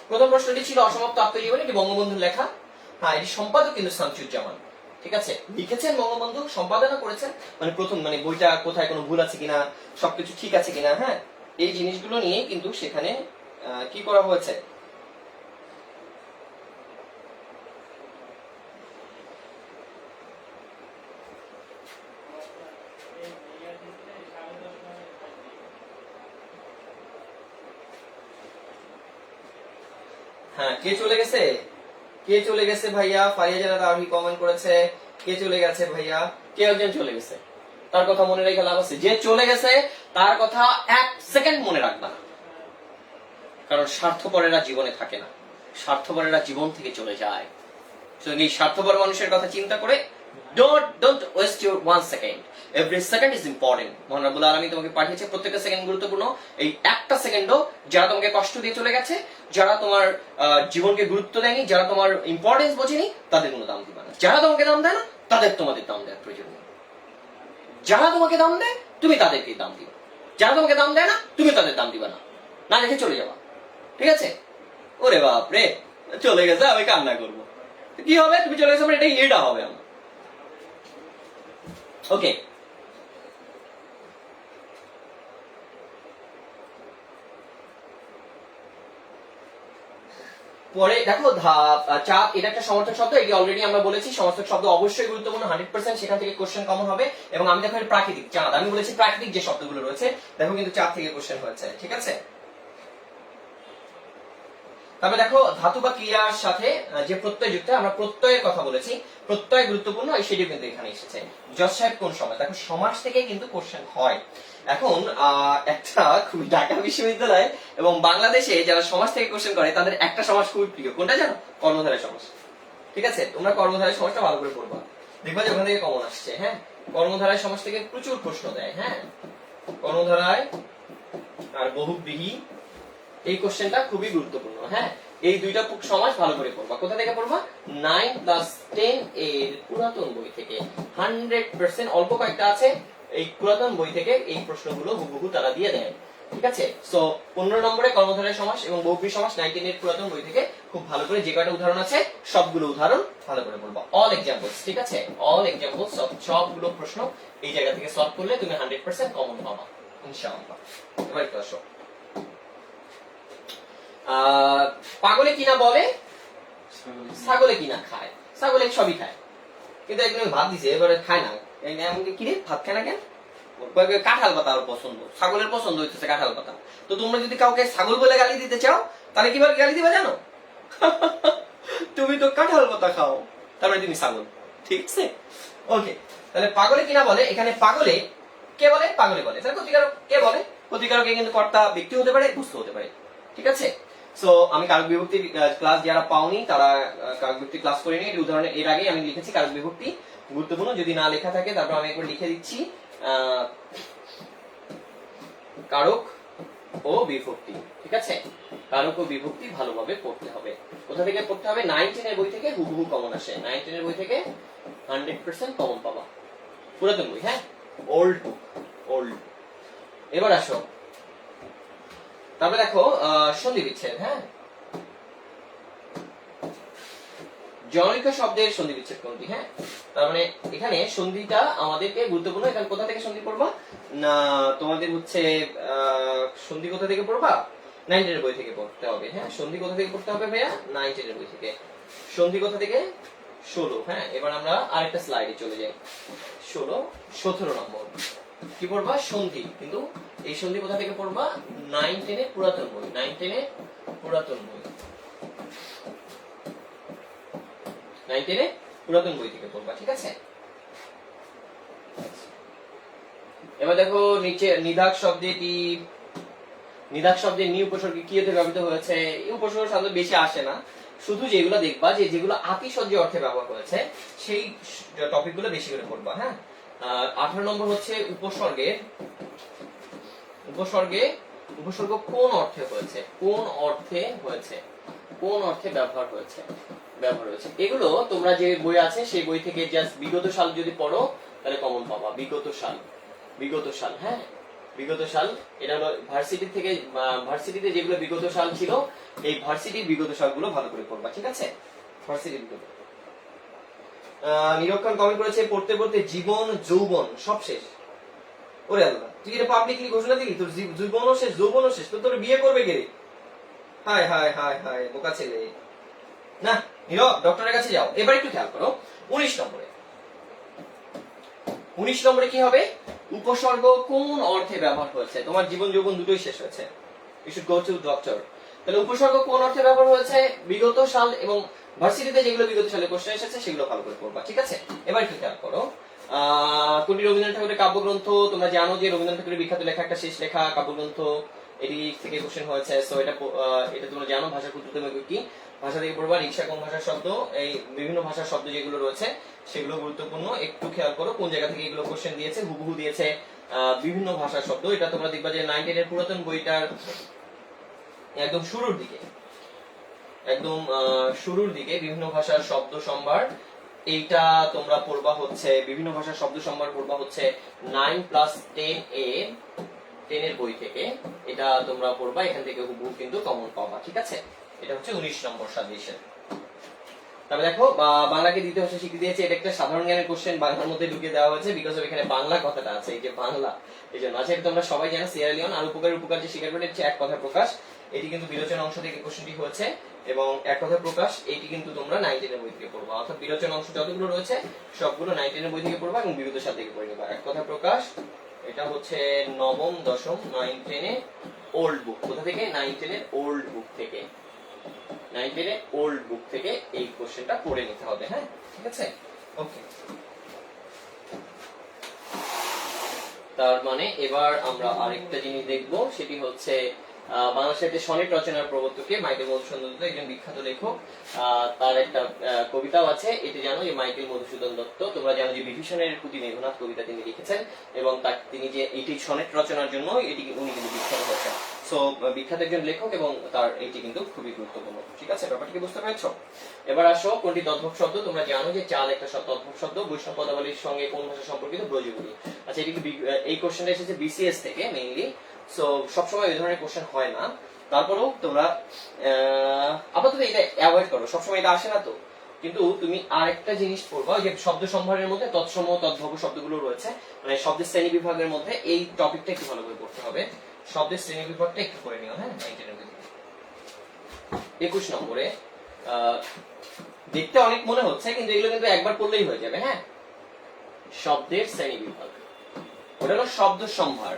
প্রথম প্রশ্নটি ছিল অসমাপ্ত আত্মজীবনী, এটি বঙ্গবন্ধুর লেখা। হ্যাঁ, এটি সম্পাদক কিন্তু শামসুজ্জামান, ঠিক আছে? লিখেছেন বঙ্গবন্ধু, সম্পাদনা করেছেন, মানে প্রথম, মানে বইটা কোথায় কোনো ভুল আছে কিনা, সবকিছু ঠিক আছে কিনা, হ্যাঁ, এই জিনিসগুলো নিয়ে কিন্তু সেখানে কি করা হয়েছে। হ্যাঁ, কে চলে গেছে? কে চলে গেছে ভাইয়া? ফারিয়া জানা তাওহি কমেন্ট করেছে, কে চলে গেছে ভাইয়া? কে একজন চলে গেছে, তার কথা মনে রেখে লাভ আছে? যে চলে গেছে তার কথা এক সেকেন্ড মনে রাখবা না, কারণ স্বার্থপরেরা জীবনে থাকে না, স্বার্থপরেরা জীবন থেকে চলে যায়। তো এই স্বার্থপর মানুষের কথা চিন্তা করে don't waste your 1 second. Every second is important. মহান রব্বুল আলামিন তোমাকে পাঠিয়েছে, প্রত্যেকটা সেকেন্ড গুরুত্বপূর্ণ। এই একটা সেকেন্ডও যারা তোমাকে কষ্ট দিয়ে চলে গেছে, যারা তোমার জীবনকে গুরুত্ব দেয়নি, যারা তোমার ইম্পর্টেন্স বোঝেনি, তাদের কোনো দাম দিবা না। যারা তোমাকে দাম দেয় না, তাদের তোমাদের দাম দেওয়ার প্রয়োজন নেই। যারা তোমাকে দাম দেয়, তুমি তাদেরকে দাম দিবা। যারা তোমাকে দাম দেয় না, তুমি তাদের দাম দিবা না, না দেখে চলে যাবা, ঠিক আছে? ওরে বাপ রে, চলে গেছে, আমি কান্না করবো, কি হবে? তুমি চলে গেছে, এটা হবে আমার। ওকে, পরে দেখো চাপ, এটা একটা সমর্থক শব্দ, এটি অলরেডি আমরা বলেছি। সমর্থক শব্দ অবশ্যই গুরুত্বপূর্ণ, 100%, সেখান থেকে কোশ্চেন কমন হবে। এবং আমি দেখো প্রাকৃতিক চাঁদ, আমি বলেছি প্রাকৃতিক যে শব্দগুলো রয়েছে, দেখো কিন্তু চাঁদ থেকে কোশ্চেন হয়েছে, ঠিক আছে? তারপরে দেখো ধাতু বা ক্রিয়ার সাথে যে প্রত্যয় যুক্ত, আমরা প্রত্যয়ের কথা বলেছি, প্রত্যয় গুরুত্বপূর্ণ, সেটি কিন্তু এখানে এসেছে। জজ সাহেব কোন সময়? দেখো সমাজ থেকে কিন্তু কোশ্চেন হয়। এখন একটা খুবই, ঢাকা বিশ্ববিদ্যালয় এবং বাংলাদেশে যারা সমাজ থেকে কোশ্চেন করে তাদের একটা সমাজ খুবই প্রিয়, কোনটা জানো? কর্মধারয় সমাজ, ঠিক আছে? তোমরা কর্মধারয় সমাজটা ভালো করে পড়বা, দেখবা যে ওখান থেকে কমন আসছে। হ্যাঁ, কর্মধারয় সমাজ থেকে প্রচুর প্রশ্ন দেয়। হ্যাঁ, কর্মধারয় আর বহুব্রীহি, এই কোশ্চেনটা খুবই গুরুত্বপূর্ণ। হ্যাঁ, এই দুইটা সমাজ ভালো করে পড়বা। কোথা থেকে পড়বা? 9+10 এর পুরাতন বই থেকে, 100%। অল্প কয়েকটা আছে, এই পুরাতন বই থেকে এই প্রশ্নগুলো হুবহু তারা দিয়ে দেয়, ঠিক আছে? সো 15 নম্বরে কর্মধারয় সমাস এবং বহুব্রীহি সমাস 19 এর পুরাতন বই থেকে খুব ভালো করে যে কয়টা উদাহরণ আছে সবগুলো উদাহরণ ভালো করে পড়বা। অল এক্সাম্পলস, ঠিক আছে? অল এক্সাম্পলস, সবগুলো প্রশ্ন এই জায়গা থেকে সলভ করলে তুমি 100% কমন পাবা। ইনশাআল্লাহ। এবার একটু আসো, পাগলে কিনা বলে ছাগলে কিনা খায়। ছাগলে সবই খায়, কিন্তু একদম ভাত দিছে এবারে খায় না। কি রে ভাত খায় না কেন? কাঁঠাল পাতা ওর পছন্দ, ছাগলের পছন্দ হইতেছে কাঁঠাল পাতা। তো তোমরা যদি কাউকে ছাগল বলে গালি দিতে চাও তাহলে কিভাবে গালি দিবা জানো? তুমি তো কাঁঠাল পাতা খাও, তারপরে তুমি ছাগল। ঠিক আছে, ওকে। তাহলে পাগলে কিনা বলে, এখানে পাগলে কে বলে? পাগলে বলে। তাহলে ক্ষতিকারক কে বলে? ক্ষতিকারক কিন্তু কর্তা ব্যক্তি হতে পারে, বস্তু হতে পারে। ঠিক আছে, সো আমি কারক বিভক্তির ক্লাস যারা পাওনি তারা কারক বিভক্তি ক্লাস করিনি। এর উদাহরণে এর আগে আমি লিখেছি কারক বিভক্তি, গুরুত্বপূর্ণ। যদি না লেখা থাকে তারপর আমি একবার লিখে দিচ্ছি কারক ও বিভক্তি। ঠিক আছে, কারক ও বিভক্তি ভালোভাবে পড়তে হবে। কোথা থেকে পড়তে হবে? 9-10 এর বই থেকে হুবহু কমন আসে। 9-10 এর বই থেকে 100% কমন পাবা, পুরাতন বই। হ্যাঁ, ওল্ড বুক, ওল্ড। এবার আসো, তারপরে দেখো সন্ধি বিচ্ছেদ। হ্যাঁ, জনৈক শব্দের সন্ধি বিচ্ছেদ কোনটি? হ্যাঁ, তার মানে এখানে সন্ধিটা আমাদেরকে গুরুত্বপূর্ণ। এখানে কোথা থেকে সন্ধি পড়বা না, তোমাদের হচ্ছে সন্ধি কোথা থেকে পড়বা? 9-10 এর বই থেকে পড়তে হবে। হ্যাঁ, সন্ধি কোথা থেকে পড়তে হবে ভাইয়া? 9-10 এর বই থেকে। সন্ধি কোথা থেকে? 16। হ্যাঁ, এবার আমরা আরেকটা স্লাইডে চলে যাই। 16, 17 নম্বর কি পড়বা? সন্ধি। কিন্তু এই সন্ধি কোথা থেকে পড়বা? 9-10 এর পুরাতন বই। 9-10 এর পুরাতন বই, 9-10 এর পুরাতন বই থেকে পড়বা। ঠিক আছে, এবার দেখো নিচে নিদাক শব্দটি, নিদাক শব্দের নি উপসর্গে কি হতে ব্যবহৃত হয়েছে? এই উপসর্গ সাধারণত বেশি আসে না, শুধু যেগুলো দেখবা যে যেগুলো আতিশয্য অর্থে ব্যবহার করেছে সেই টপিকগুলো বেশি করে পড়বা। হ্যাঁ, 18 নম্বর হচ্ছে উপসর্গে, উপসর্গে উপসর্গ কোন অর্থে হয়েছে? কোন অর্থে হয়েছে? কোন অর্থে ব্যবহার হয়েছে? ব্যবহার হয়েছে। এগুলো তোমরা যে বই আছে সেই বই থেকে জাস্ট বিগত সাল যদি পড়ো তাহলে কমন পাবা। বিগত সাল, বিগত সাল। হ্যাঁ, বিগত সাল, এটা হলো ভার্সিটি থেকে, ভার্সিটিতে যেগুলো বিগত সাল ছিল এই ভার্সিটির বিগত সালগুলো ভালো করে পড়বা। ঠিক আছে, ভার্সিটির বিগত। নিরক্ষণ কমেন্ট করেছে পড়তে পড়তে জীবন যৌবন সব শেষ। ওরে আল্লাহ, তুই এটা পাবলিকলি ঘোষণা দিলি তোর জীবনও শেষ যৌবনও শেষ, তো তোর বিয়ে করবে কে? হায় হায় হায় হায়, বোকা ছেলে। না, নীরব, ডক্টরের কাছে যাও। এবার একটু খেয়াল করো 19 নম্বরে। 19 নম্বরে কি হবে? উপসর্গ কোন অর্থে ব্যবহার হয়েছে? তোমার জীবন যৌবন দুটোই শেষ হয়েছে, you should go to doctor. তাহলে উপসর্গ কোন অর্থে ব্যবহার হয়েছে? বিগত সাল, এবং ভার্সিটিতে যেগুলো বিগত সালে কোশ্চেন এসেছে সেগুলো ভালো করে পড়বা। ঠিক আছে, এবার একটু খেয়াল করো কোনটি রবীন্দ্রনাথ ঠাকুরের কাব্যগ্রন্থ? তোমরা জানো যে রবীন্দ্রনাথ ঠাকুরের বিখ্যাত লেখা একটা শেষ লেখা কাব্যগ্রন্থ, এটি থেকে কোশ্চেন হয়েছে। সো এটা তোমরা জানো। ভাষা ক্ষুদ্রতম কি? ভাষা থেকে পড়বা। রিক্সা কোন ভাষার শব্দ? এই বিভিন্ন ভাষার শব্দ যেগুলো রয়েছে সেগুলো গুরুত্বপূর্ণ, একটু খেয়াল করো কোন জায়গা থেকে এগুলো কোশ্চেন দিয়েছে। হুবহু দিয়েছে বিভিন্ন ভাষার শব্দ। এটা তোমরা দেখবা যে 9-10 এর পুরাতন বইটার একদম শুরুর দিকে, একদম শুরুর দিকে বিভিন্ন ভাষার শব্দ সম্ভার, এইটা তোমরা পড়বা হচ্ছে বিভিন্ন ভাষার শব্দ সম্ভার পড়বা হচ্ছে 9+10 এর 10 এর বই থেকে। এটা তোমরা পড়বা, এখান থেকে হুবহু কিন্তু কমন পাবা। ঠিক আছে, এটা হচ্ছে 19 নম্বর সাজেশন। তবে দেখো বাংলাকে দ্বিতীয় ভাষা স্বীকৃতি দিয়েছে, এটা একটা সাধারণ জ্ঞানের কোশ্চেন বাংলার মধ্যে ঢুকিয়ে দেওয়া হয়েছে, বিকজ অফ এখানে বাংলা কথাটা আছে, এই যে বাংলা, এই জন্য আছে। তোমরা সবাই জানো সিয়েরা লিওন আর উপকারের উপকার যে স্বীকার করে হচ্ছে এক কথা প্রকাশ। এটি কিন্তু বিরোচন অংশ থেকে কোশ্চেনটি হয়েছে, এবং এক কথা প্রকাশ এটি কিন্তু তোমরা 9-10 এর বই থেকে পড়বা। অর্থাৎ বিরোচন অংশ যতগুলো রয়েছে সবগুলো 9-10 এর বই থেকে পড়বা এবং বিগত সাল থেকে পড়ে নিবা। এক কথা প্রকাশ এটা হচ্ছে নবম দশম 9-10 এর ওল্ড বুক। কোথা থেকে? 9-10 এর ওল্ড বুক থেকে। 9-10 এর ওল্ড বুক থেকে এই কোশ্চেনটা পড়ে নিতে হবে। হ্যাঁ, ঠিক আছে, ওকে। তার মানে এবার আমরা আরেকটা জিনিস দেখব, সেটি হচ্ছে বাংলা সাহিত্যে সনেট রচনার প্রবর্তকে মাইকেল মধুসূদন দত্ত, একজন বিখ্যাত লেখক। তার একটা কবিতাও আছে, এটি জানো যে মাইকেল মধুসূদন দত্ত, তোমরা জানো যে বিভীষণের প্রতি মেঘনাথ কবিতা তিনি লিখেছেন, এবং তিনি যে এটি সনেট রচনার জন্য এটি উনি কিন্তু বিখ্যাত হয়েছেন। সো বিখ্যাত একজন লেখক এবং তার এটি কিন্তু খুবই গুরুত্বপূর্ণ। ঠিক আছে, ব্যাপারটাকে বুঝতে পেরেছো? এবার আসো কোনটি তদ্ভব শব্দ? তোমরা জানো যে চাল একটা তদ্ভব শব্দ। বৈষ্ণব পদাবলীর সঙ্গে কোন ভাষা সম্পর্কিত? ব্রজবুলি। আচ্ছা, এটি এই কোশ্চেনটা এসেছে বিসিএস থেকে মেইনলি। সো সবসময় এই ধরনের কোশ্চেন হয় না, তারপরেও তোমরা আপাতত এটা অ্যাভয়েড করো। সবসময় এটা আসে না তো, কিন্তু তুমি আরেকটা জিনিস পড়বা, ওই যে শব্দ সম্ভারের মধ্যে তৎসম তদ্ভব শব্দগুলো রয়েছে, মানে শব্দের শ্রেণী বিভাগের মধ্যে এই টপিকটা একটু ভালো করে পড়তে হবে। শব্দের শ্রেণী বিভাগটা একটু করে নিও, হ্যাঁ। 21 নম্বরে দেখতে অনেক মনে হচ্ছে, কিন্তু এগুলো কিন্তু একবার পড়লেই হয়ে যাবে, হ্যাঁ। শব্দের শ্রেণী বিভাগ, ওটা হলো শব্দ সম্ভার।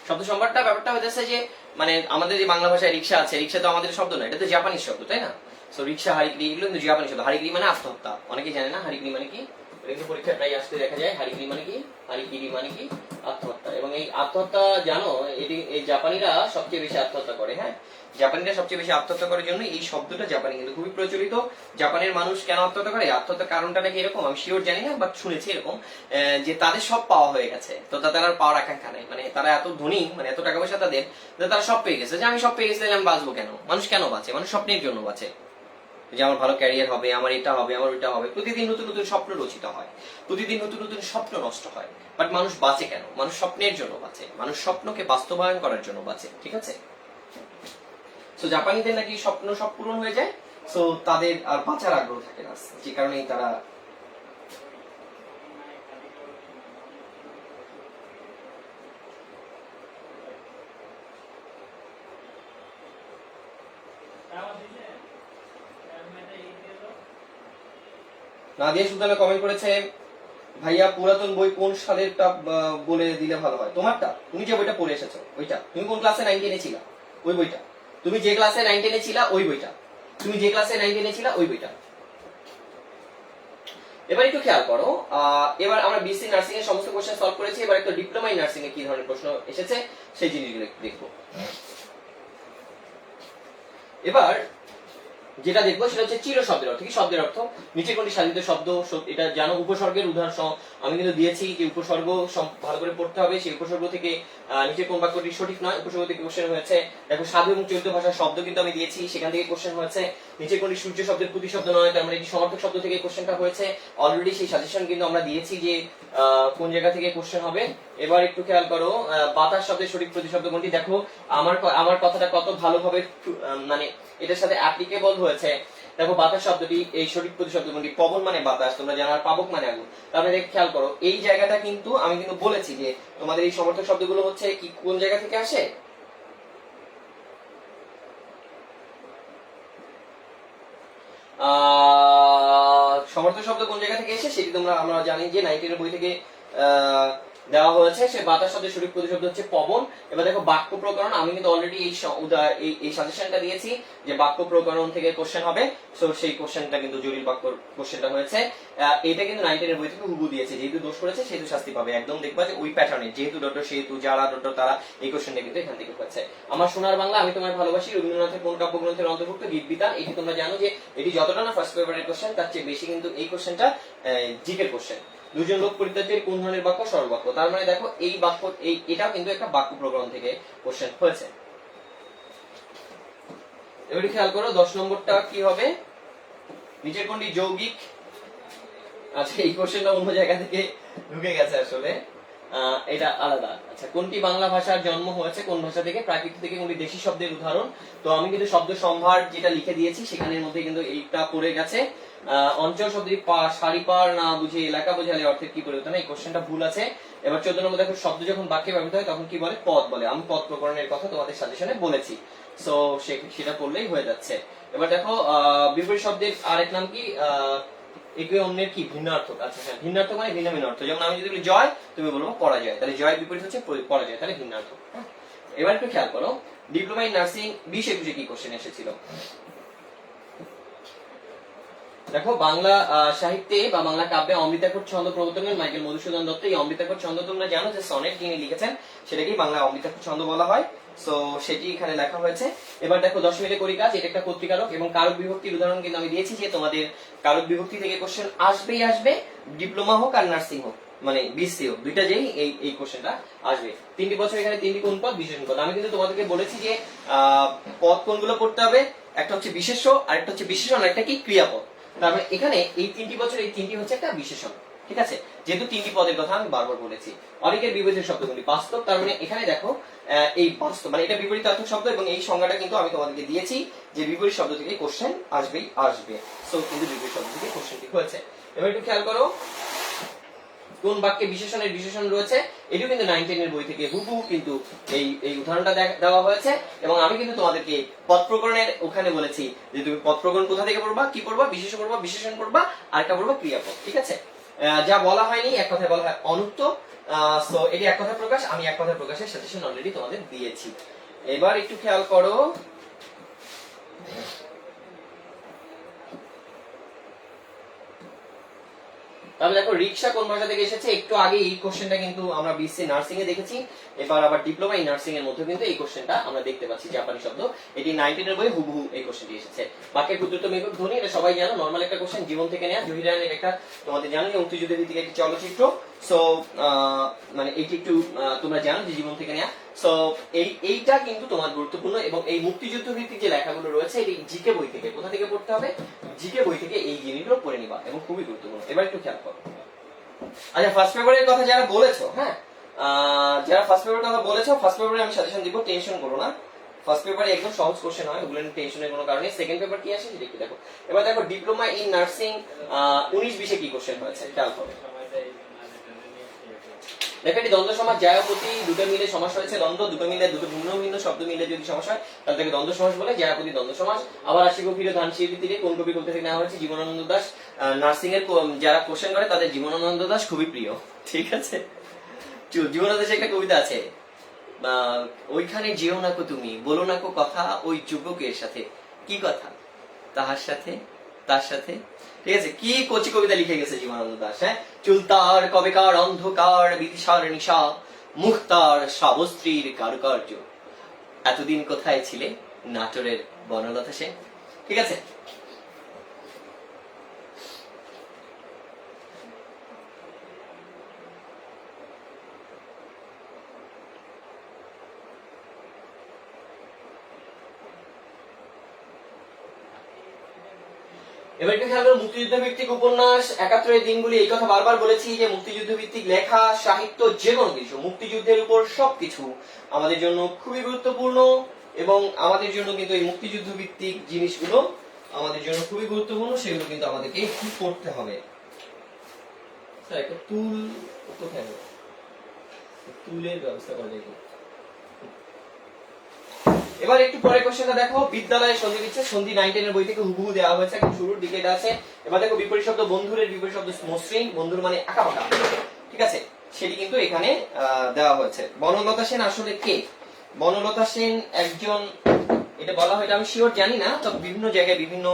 শব্দ সম্ভারটা ব্যাপারটা হচ্ছে যে মানে আমাদের যে বাংলা ভাষায় রিক্সা আছে, রিক্সা তো আমাদের শব্দ না, এটা তো জাপানিজ শব্দ, তাই না? সো রিক্সা, হারিক্রি এগুলো কিন্তু জাপানি শব্দ। হারিক্রি মানে আত্মহত্যা, অনেকেই জানে না হারিক্রি মানে কি। কিন্তু পরীক্ষায় প্রায় আসতে দেখা যায় হারিক্রি মানে কি, হারিক্রি মানে কি আত্মহত্যা। এবং এই আত্মহত্যা জানো, এটি এই জাপানিরা সবচেয়ে বেশি আত্মহত্যা করে, হ্যাঁ। জাপানিরা সবচেয়ে বেশি আত্মহত্যা করার জন্য এই শব্দটা জাপানি কিন্তু খুবই প্রচলিত। জাপানের মানুষ কেন আত্মহত্যা করে, আত্মহত্যার কারণটা নাকি এরকম, আমি শিওর জানি না, বাট শুনেছি এরকম যে তাদের সব পাওয়া হয়ে গেছে, তো তাদের আর পাওয়ার আকাঙ্ক্ষা নাই। মানে তারা এত ধনী, মানে এত টাকা পয়সা তাদের, তারা সব পেয়ে গেছে, যে আমি সব পেয়ে গেছি, আমি বাঁচবো কেন? মানুষ কেন বাঁচে? মানুষ স্বপ্নের জন্য বাঁচে, যে আমার ভালো ক্যারিয়ার হবে, আমার এটা হবে, আমার ওইটা হবে। প্রতিদিন নতুন নতুন স্বপ্ন রচিত হয়, প্রতিদিন নতুন নতুন স্বপ্ন নষ্ট হয়, বাট মানুষ বাঁচে কেন? মানুষ স্বপ্নের জন্য বাঁচে, মানুষ স্বপ্নকে বাস্তবায়ন করার জন্য বাঁচে, ঠিক আছে? সো জাপানিদের নাকি স্বপ্ন সব পূরণ হয়ে যায়, সো তাদের আর বাঁচার আগ্রহ থাকে না, যে কারণেই তারা নাদিয়া সুলতানা কমেন্ট করেছে, ভাইয়া পুরাতন বই কোন সালেরটা বলে দিলে ভালো হয়। তোমারটা, তুমি যে বইটা পড়ে এসেছো ওইটা। তুমি কোন ক্লাসে 9 10 ছিলা ওই বইটা। তুমি যে ক্লাসে 9 10 ছিলা ওই বইটা। তুমি যে ক্লাসে 9 10 ছিলা ওই বইটা। এবার একটু খেয়াল করো, এবার আমরা বিএসসি নার্সিং এর সমস্ত কোশ্চেন সলভ করেছি। এবার একটু ডিপ্লোমা ইন নার্সিং এ কি ধরনের প্রশ্ন এসেছে সেই জিনিসগুলো একটু দেখবো। এবার যেটা দেখবো সেটা হচ্ছে চির শব্দের অর্থ কি। শব্দের অর্থ নিচে কোনটি সাধিত শব্দ, এটা জানো। উপসর্গের উদাহরণ আমি কিন্তু দিয়েছি যে উপসর্গ ভালো করে পড়তে হবে। সেই উপসর্গ থেকে নিচে কোন বাক্যটি সঠিক নয়, উপসর্গ থেকে কোশ্চেন হয়েছে। দেখো সাধু এবং চলিত ভাষার শব্দ কিন্তু আমি দিয়েছি, সেখান থেকে কোশ্চেন হয়েছে। নিচে কোনটি সূর্য শব্দের প্রতিশব্দ নয়, তার মানে এটি সমর্থক শব্দ থেকে কোশ্চেনটা হয়েছে। অলরেডি সেই সাজেশন কিন্তু আমরা দিয়েছি যে কোন জায়গা থেকে কোশ্চেন হবে। এবার একটু খেয়াল করো, বাতাস শব্দের সঠিক প্রতিশব্দ কোনটি। দেখো আমার কথাটা কত ভালোভাবে মানে এটার সাথে অ্যাপ্লিকেবল হয়েছে। দেখো বাতাস শব্দটি এই সঠিক প্রতিশব্দ কোনটি। পবন মানে বাতাস, তোমরা জানো, আর পাবক মানে আগুন। তাহলে খেয়াল করো এই জায়গাটা কিন্তু আমি কিন্তু বলেছি যে তোমাদের এই সমর্থক শব্দগুলো হচ্ছে কি কোন জায়গা থেকে আসে। সমর্থক শব্দ কোন জায়গা থেকে এসে সেটি আমরা জানি যে 9 এর বই থেকে দেওয়া হয়েছে। সে বাতাস শব্দের সঠিক প্রতিশব্দ হচ্ছে পবন। এবার দেখো বাক্য প্রকরণ, আমি কিন্তু অলরেডি এই সাজেশনটা দিয়েছি যে বাক্য প্রকরণ থেকে কোশ্চেন হবে। সো সেই কোশ্চেনটা কিন্তু জটিল বাক্য কোশ্চেনটা হয়েছে। এটা কিন্তু 9 এর বই থেকে হুবহু দিয়েছে, যেহেতু দোষ করেছে সেহেতু শাস্তি পাবে। একদম দেখবা যে ওই প্যাটার্নে, যেহেতু ডট সেহেতু যারা ডট তারা, এই কোশ্চেনটা কিন্তু এখান থেকে হয়েছে। আমার সোনার বাংলা আমি তোমায় ভালোবাসি রবীন্দ্রনাথের কোন কাব্যগ্রন্থের অন্তর্ভুক্ত? গীত বিতান। এটি তোমরা জানো যে এটি যতটা না ফার্স্ট পেপারের কোশ্চেন, তার চেয়ে বেশি কিন্তু এই কোশ্চেনটা জিকের কোশ্চেন। দুজন লোক পরিত্যাজ্যের কোন ধরনের বাক্য? সরল বাক্য। তার মানে দেখো এই বাক্য এটাও কিন্তু একটা বাক্য প্রকরণ থেকে কোশ্চেন হয়েছে। এবারে খেয়াল করো 10 নম্বরটা কি হবে। নিচের কোনটি যৌগিক? আচ্ছা এই কোশ্চেনটা অন্য জায়গা থেকে ঢুকে গেছে আসলে, এটা আলাদা। আচ্ছা কোনটি বাংলা ভাষার জন্ম হয়েছে কোন ভাষা থেকে? প্রাকৃত থেকে। কোনটি দেশি শব্দের উদাহরণ? তো আমি কিন্তু শব্দ সম্ভার যেটা লিখে দিয়েছি সেখানের মধ্যে কিন্তু এইটা পড়ে গেছে। অঞ্চল শব্দটি সারি পার না বুঝে এলাকা বোঝালে অর্থের কি পরিবর্তন? এই কোশ্চেনটা ভুল আছে। এবার 14 নম্বর দেখো, শব্দ যখন বাক্যে ব্যবহৃত হয় তখন কি বলে? পদ বলে। আমি পদ প্রকরণের কথা তোমাদের সাজেশনে বলেছি, সো সেটা পড়লেই হয়ে যাচ্ছে। এবার দেখো বিপরীত শব্দের আরেক নাম কি? একে অন্যের কি ভিন্নার্থক। আচ্ছা হ্যাঁ, ভিন্নার্থক মানে ভিন্ন ভিন্ন অর্থ। যেমন আমি যদি বলি জয়, তুমি বলবো পরাজয়, তাহলে জয়ের বিপরীত হচ্ছে পরাজয়, তাহলে ভিন্নার্থক। এবার একটু খেয়াল করো ডিপ্লোমা ইন নার্সিং 20-21 কি কোশ্চেন এসেছিল। দেখো বাংলা সাহিত্যে বা বাংলা কাব্যে অমৃতাক্ষর ছন্দ প্রবর্তন করেন মাইকেল মধুসূদন দত্ত। এই অমৃতাক্ষর ছন্দ তোমরা জানো যে সনেট যিনি লিখেছেন সেটাকেই বাংলা অমৃতাক্ষর ছন্দ বলা হয়। সো সেটি এখানে লেখা হয়েছে। এবার দেখো 10 মিনিটে করি কাজ, এটা একটা কর্তৃকারক এবং কারক বিভক্তির উদাহরণ কিন্তু আমি দিয়েছি যে তোমাদের কারক বিভক্তি থেকে কোশ্চেন আসবেই আসবে, ডিপ্লোমা হোক আর নার্সিং হোক, মানে বিএসসি হোক, দুইটা যেই এই কোশ্চেনটা আসবে। 3টি বছর এখানে 3টি কোন পদ? বিশেষণ পদ। আমি কিন্তু তোমাদেরকে বলেছি যে পদ কোনগুলো পড়তে হবে, একটা হচ্ছে বিশেষ্য, আরেকটা হচ্ছে বিশেষণ, আরেকটা কি ক্রিয়াপদ। তার মানে এখানে এই 3টি বছর এই 3টি হচ্ছে একটা বিশেষণ, ঠিক আছে, যেহেতু 3টি পদের কথা আমি বারবার বলেছি। অনেকের বিপরীত শব্দগুলি বাস্তব, তার মানে এখানে দেখো এই বাস্তব মানে এটা বিপরীতার্থক শব্দ, এবং এই সংজ্ঞাটা কিন্তু আমি তোমাদেরকে দিয়েছি যে বিপরীত শব্দ থেকে কোশ্চেন আসবেই আসবে। সো কিন্তু বিপরীত শব্দ থেকে কোশ্চেনটি হয়েছে। এবার একটু খেয়াল করো কোন বাক্যে বিশেষণের বিশেষণ রয়েছে, এটিও কিন্তু 9, 10 এর বই থেকে হুবহু কিন্তু এই উদাহরণটা দেওয়া হয়েছে। এবং আমি কিন্তু তোমাদেরকে পদ প্রকরণের ওখানে বলেছি যে তুমি পদ প্রকরণ কোথা থেকে পড়বা, কি পড়বা, বিশেষ পড়বা, বিশেষণ পড়বা, আর একটা পড়বা ক্রিয়াপদ। ঠিক আছে, যা বলা হয়নি এক কথায় বলা হয় অনুক্ত। সো এটি এক কথায় প্রকাশ, আমি এক কথায় প্রকাশের সাজেশন অলরেডি তোমাদের দিয়েছি। এবার একটু খেয়াল করো তাহলে দেখো রিকশা কোন ভাষা থেকে এসেছে, একটু আগে এই কোশ্চেনটা কিন্তু আমরা বিএসসি নার্সিং এ দেখেছি, এবার আবার ডিপ্লোমা ইন নার্সিং এর মধ্যে কিন্তু এই কোশ্চেনটা আমরা দেখতে পাচ্ছি। জাপানি শব্দ, এটি 19 এর বই হুবহু এই কোশ্চেনটি এসেছে। বাক্যের ক্ষুদ্রতম একক ধ্বনি, এটা সবাই জানো, নরমাল একটা কোশ্চেন, জীবন থেকে নেওয়া। জহিরানের একটা তোমাদের জানো যে মুক্তিযুদ্ধের ভিত্তিক একটি চলচ্চিত্র। সো মানে এটি একটু তোমরা জানো যে জীবন থেকে নেওয়া। সো এইটা কিন্তু তোমার গুরুত্বপূর্ণ, এবং এই মুক্তিযুদ্ধ ভিত্তিক যে লেখাগুলো রয়েছে এটি জিকে বই থেকে, কোথা থেকে পড়তে হবে, জিকে বই থেকে এই জিনিসগুলো পড়ে নিবা, এবং খুবই গুরুত্বপূর্ণ। এবার একটু খেয়াল করো। আচ্ছা, ফার্স্ট পেপারের কথা যারা বলেছো, হ্যাঁ যারা ফার্স্ট পেপারের কথা বলেছো, ফার্স্ট পেপারে আমি সাজেশন দিব, টেনশন করো না। ফার্স্ট পেপারে একদম সহজ কোশ্চেন হয়, ওগুলো নিয়ে টেনশনের কোনো কারণে। সেকেন্ড পেপার কি আসে সেটা একটু দেখো। এবার দেখো ডিপ্লোমা ইন নার্সিং 19-20 কি কোশ্চেন হয়েছে, খেয়াল করো। দেখো এটি দ্বন্দ্ব সমাস, জায়াপতি দুটো মিলে সমাস হয়েছে, দ্বন্দ্ব দুটো মিলে, দুটো ভিন্ন ভিন্ন শব্দ মিলে যদি সমাস হয় তাহলে তাকে দ্বন্দ্ব সমাস বলে, জায়াপতি দ্বন্দ্ব সমাস। আবার আসিব ফিরে ধান শিল্পী তীরে কোন কবি কবিতা থেকে নেওয়া হয়েছে, জীবনানন্দ দাশ। নার্সিং এর যারা কোশ্চেন করে তাদের জীবনানন্দ দাশ খুবই প্রিয়। ঠিক আছে, জীবনানন্দ দাশের একটা কবিতা আছে, ওইখানে যেও না কো তুমি, বলো না কো কথা ওই যুবকের সাথে, কি কথা তাহার সাথে, তার সাথে। ঠিক আছে, কি কচি কবিতা লিখে গেছে জীবনানন্দ দাশ। হ্যাঁ, চুলতার কবেকার অন্ধকার বিদিশার নিশা, মুক্তার সাবস্ত্রীর কারুকার্য, এতদিন কোথায় ছিলে নাটোরের বনলতা সেন। ঠিক আছে, এবার একটু খেয়াল করো মুক্তিযুদ্ধ ভিত্তিক উপন্যাস, 71 দিনগুলি। এই কথা বারবার বলেছি যে মুক্তিযুদ্ধ ভিত্তিক লেখা, সাহিত্য, যে কোনো কিছু মুক্তিযুদ্ধের উপর সবকিছু আমাদের জন্য খুবই গুরুত্বপূর্ণ, এবং আমাদের জন্য কিন্তু এই মুক্তিযুদ্ধ ভিত্তিক জিনিসগুলো আমাদের জন্য খুবই গুরুত্বপূর্ণ, সেগুলো কিন্তু আমাদেরকে একটু পড়তে হবে। একটা টুল কোথায়, টুলের ব্যবস্থা করা যায়। এবার একটু পরে কোশ্চেনটা দেখো, বিদ্যালয়ে সন্ধি বিচ্ছেদ, সন্ধি 9, 10 এর বই থেকে হুবহু দেওয়া হয়েছে, একদম শুরুর দিকে এটা আছে। এবার দেখো বিপরীত শব্দ, বন্ধুরের বিপরীত শব্দ মসৃণ, বন্ধুর মানে আঁকাবাঁকা। ঠিক আছে, সেটি কিন্তু এখানে দেওয়া হয়েছে। বনলতা সেন আসলে কে? বনলতা সেন একজন, এটা বলা হয়, আমি শিওর জানি না, তবে বিভিন্ন জায়গায় বিভিন্ন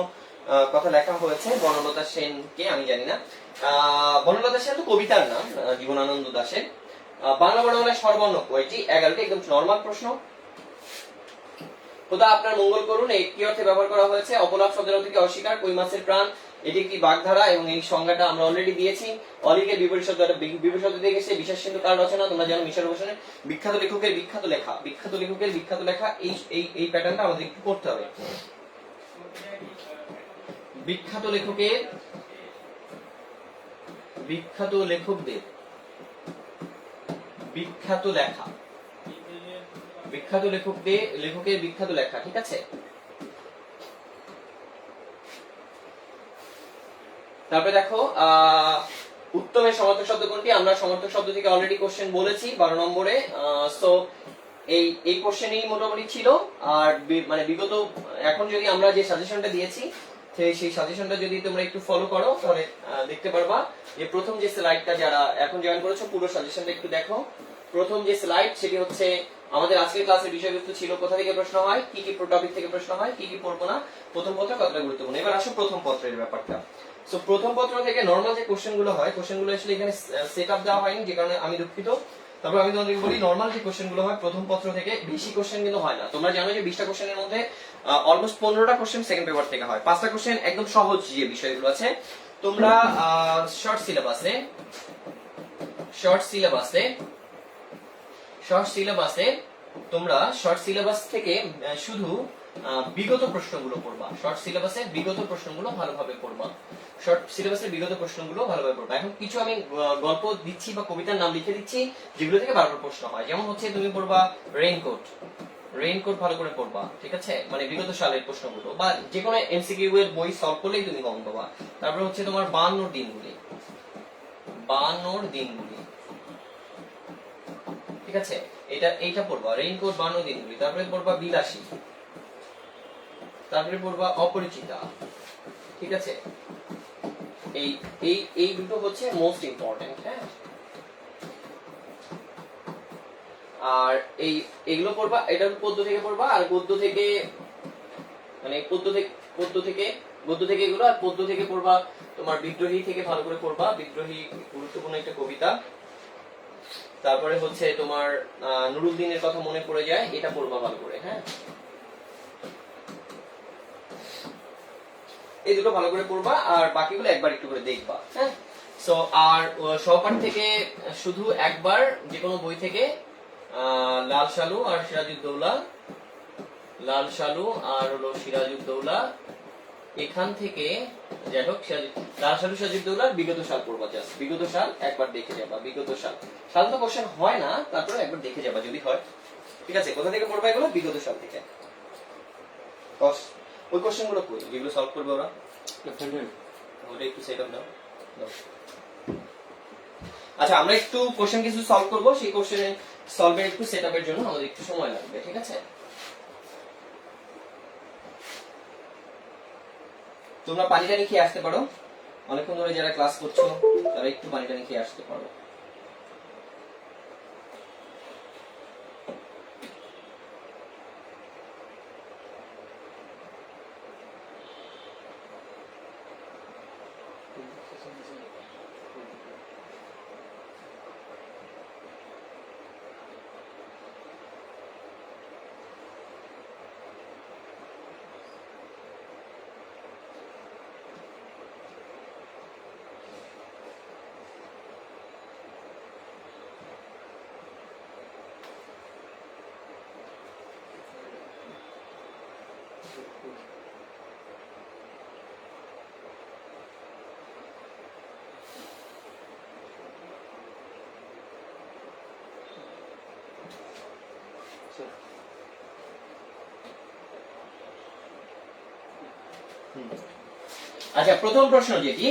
কথা লেখা হয়েছে। বনলতা সেন কে আমি জানি না। বনলতা সেন তো কবিতার নাম, জীবনানন্দ দাশের। বাংলা বর্ণমালায় স্বরবর্ণ কয়টি? 11টি, একদম নরমাল প্রশ্ন। খোদা আপনার মঙ্গল করুন, এই কি অর্থে ব্যবহার করা হয়েছে? অপলাপ শব্দের অর্থ কি অস্বীকার? কই মাছের প্রাণ, এটি একটি বাগধারা, এবং এই সংজ্ঞাটা আমরা অলরেডি দিয়েছি। অলিকের বিপরীত শব্দ, বিপরীত শব্দ থেকে এসে বিশ্বাস সিন্ধু কার রচনা? তোমরা জানো মিশর হোসেনের। বিখ্যাত লেখকের বিখ্যাত লেখা, বিখ্যাত লেখকের বিখ্যাত লেখা, এই প্যাটার্নটা আমাদের একটু পড়তে হবে। বিখ্যাত লেখকের, বিখ্যাত লেখকদের বিখ্যাত লেখা, বিখ্যাত লেখকের বিখ্যাত লেখা। ঠিক আছে, তারপরে দেখো উত্তমের সমার্থক শব্দ কোনটি? আমরা সমার্থক শব্দ থেকে অলরেডি কোশ্চেন বলেছি 12 নম্বরে। সো এই কোশ্চেনই মোটামুটি ছিল। আর মানে বিগত এখন যদি আমরা যে সাজেশনটা দিয়েছি সেই সাজেশনটা যদি তোমরা একটু ফলো করো তাহলে দেখতে পারবা যে প্রথম যে স্লাইডটা যারা এখন জয়েন করেছো পুরো সাজেশনটা একটু দেখো। প্রথম যে স্লাইড সেটি হচ্ছে আমাদের আজকের ক্লাসের বিষয়বস্তু ছিল কোথা থেকে প্রশ্ন হয়, কি কি টপিক থেকে প্রশ্ন হয়, কি কি পড়বো না, প্রথম পত্র কতটা গুরুত্বপূর্ণ। এবার আসো প্রথম পত্রের ব্যাপারটা। সো প্রথম পত্র থেকে নরমাল যে কোশ্চেনগুলো হয়, কোশ্চেনগুলো আসলে এখানে সেট আপ দেওয়া হয়নি, যে কারণে আমি দুঃখিত। তারপর আমি তোমাদেরকে বলি নরমাল যে কোশ্চেনগুলো হয় প্রথম পত্র থেকে বেশি কোশ্চেন কিন্তু হয় না। তোমরা জানো যে 20টা কোশ্চেনের মধ্যে অলমোস্ট 15টা কোশ্চেন সেকেন্ড পেপার থেকে হয়, 5টা কোশ্চেন একদম সহজ যে বিষয়গুলো আছে। তোমরা শর্ট সিলেবাসে তোমরা শর্ট সিলেবাস থেকে শুধু বিগত প্রশ্নগুলো পড়বা, শর্ট সিলেবাসের বিগত প্রশ্নগুলো ভালোভাবে পড়বা, শর্ট সিলেবাসের বিগত প্রশ্নগুলো ভালোভাবে পড়বা। এখন কিছু আমি গল্প দিচ্ছি বা কবিতার নাম লিখে দিচ্ছি যেগুলো থেকে বারবার প্রশ্ন হয়। যেমন হচ্ছে তুমি পড়বা রেইনকোট, রেইনকোট ভালো করে পড়বা, ঠিক আছে, মানে বিগত সালের প্রশ্নগুলো, বা যে কোনো এমসিকিউ এর বই সলভ করলেই তুমি কমন পাবা। তারপরে হচ্ছে তোমার 52 দিনগুলি, 52 দিনগুলি, ঠিক আছে, এইটা পড়বা, রেইনকোট 52 দিনগুলি। তারপরে পড়বা বিলাসী, তারপরে পড়বা অপরিচিতা, ঠিক আছে। এই এই এই দুটো হচ্ছে মোস্ট ইম্পর্টেন্ট, হ্যাঁ। আর এইগুলো পড়বা, এটা পদ্য থেকে পড়বা, আর গদ্য থেকে মানে গদ্য থেকে এগুলো, আর পদ্য থেকে পড়বা তোমার বিদ্রোহী থেকে ভালো করে পড়বা, বিদ্রোহী গুরুত্বপূর্ণ একটা কবিতা। তারপরে হচ্ছে তোমার নুরুদ্দিনের কথা মনে পড়ে যায়, এটা পড়বা ভালো করে, হ্যাঁ। এই দুটো ভালো করে পড়বা, আর বাকিগুলো একবার একটু করে দেখবা, হ্যাঁ। সো আর সহপাঠী থেকে শুধু একবার যে কোনো বই থেকে লাল সালু আর সিরাজউদ্দৌলা, লাল সালু আর হলো সিরাজউদ্দৌলা, এখান থেকে যাই হোক লাল সালু সিরাজউদ্দৌলার বিগত সাল পড়বা, জাস্ট বিগত সাল একবার দেখে যাবা, বিগত সাল তো কোশ্চেন হয় না, তারপরে একবার দেখে যাবা যদি হয়, ঠিক আছে। কোথা থেকে পড়বা এগুলো? বিগত সাল থেকে। ওই কোশ্চেন গুলো কই যেগুলো সলভ করবে ওরা, ওটা একটু সেট আপ দাও। আচ্ছা, আমরা একটু কোশ্চেন কিছু সলভ করব, সেই কোশ্চেনে সলভের একটু সেট আপের জন্য আমাদের একটু সময় লাগবে, ঠিক আছে। তোমরা পানি টানি খেয়ে আসতে পারো, অনেকক্ষণ ধরে যারা ক্লাস করছো তারা একটু পানি টানি খেয়ে আসতে পারো। আচ্ছা, প্রথম প্রশ্ন যেটি,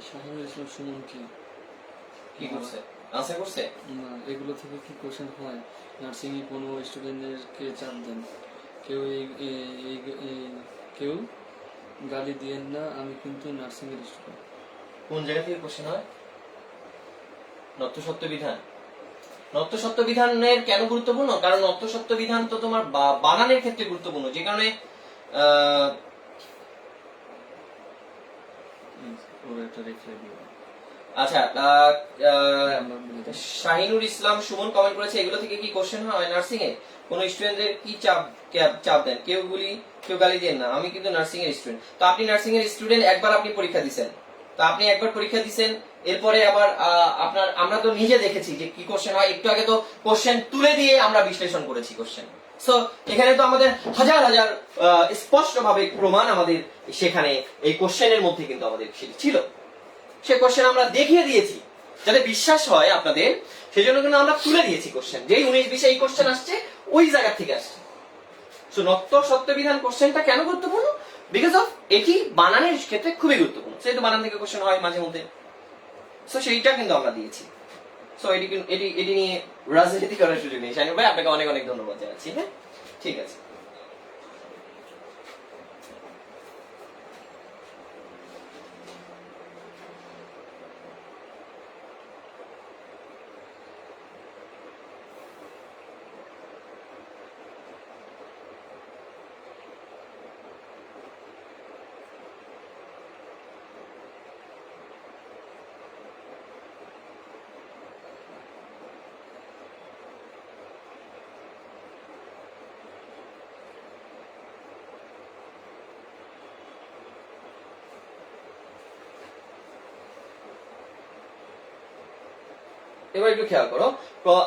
শাহিনুল ইসলাম সুমন
কি করছে, আনসার করছে?
না, এগুলো থেকে কি কোশ্চেন হয়? নার্সিং এ কোনো স্টুডেন্টদেরকে চাপ দেন, কেউ কেউ গালি দিয়েন না, আমি কিন্তু নার্সিং এর স্টুডেন্ট।
কোন জায়গা থেকে কোশ্চেন হয়? নত্য সত্য বিধান, নত্য সত্য বিধানের কেন গুরুত্বপূর্ণ? কারণ নত্য সত্য বিধান তো তোমার বানানের ক্ষেত্রে গুরুত্বপূর্ণ, যে কারণে
ওরা একটা রেখে দিও।
আচ্ছা
আমরা বলে দিই।
শাহিনুর ইসলাম সুমন কমেন্ট করেছে, এগুলো থেকে কি কোশ্চেন হয় নার্সিং এ? কোন স্টুডেন্টদের কি চাপ দেন? কেউ গালি দেন না, আমি কিন্তু নার্সিং এর স্টুডেন্ট। তো আপনি নার্সিং এর স্টুডেন্ট, একবার আপনি পরীক্ষা দিবেন, তো আপনি একবার পরীক্ষা দিবেন, এরপরে আবার আমরা তো নিজে দেখেছি যে কি কোশ্চেন হয়। একটু আগে তো কোশ্চেন তুলে দিয়ে আমরা বিশ্লেষণ করেছি কোশ্চেন। সো এখানে তো আমাদের হাজার হাজার স্পষ্ট ভাবে প্রমাণ আমাদের সেখানে এই কোশ্চেনের মধ্যে কিন্তু আমাদের ছিল, সে কোশ্চেন আমরা দেখিয়ে দিয়েছি যাতে বিশ্বাস হয় আপনাদের, সেজন্য কিন্তু আমরা তুলে দিয়েছি কোশ্চেন, যেই 19-20 এই কোশ্চেন আসছে ওই জায়গা থেকে আসছে। সো নত্য সত্য বিধান কোশ্চেনটা কেন গুরুত্বপূর্ণ? বিকজ অফ এটি বানানের ক্ষেত্রে খুবই গুরুত্বপূর্ণ, সেহেতু বানান থেকে কোশ্চেন হয় মাঝে মধ্যে। সো সেইটা কিন্তু আমরা দিয়েছি। সো এটি নিয়ে রাজনীতি করার সুযোগ নেই। শাহিনুর ভাই, আপনাকে অনেক অনেক ধন্যবাদ জানাচ্ছি। হ্যাঁ, ঠিক আছে। এবার একটু খেয়াল করো।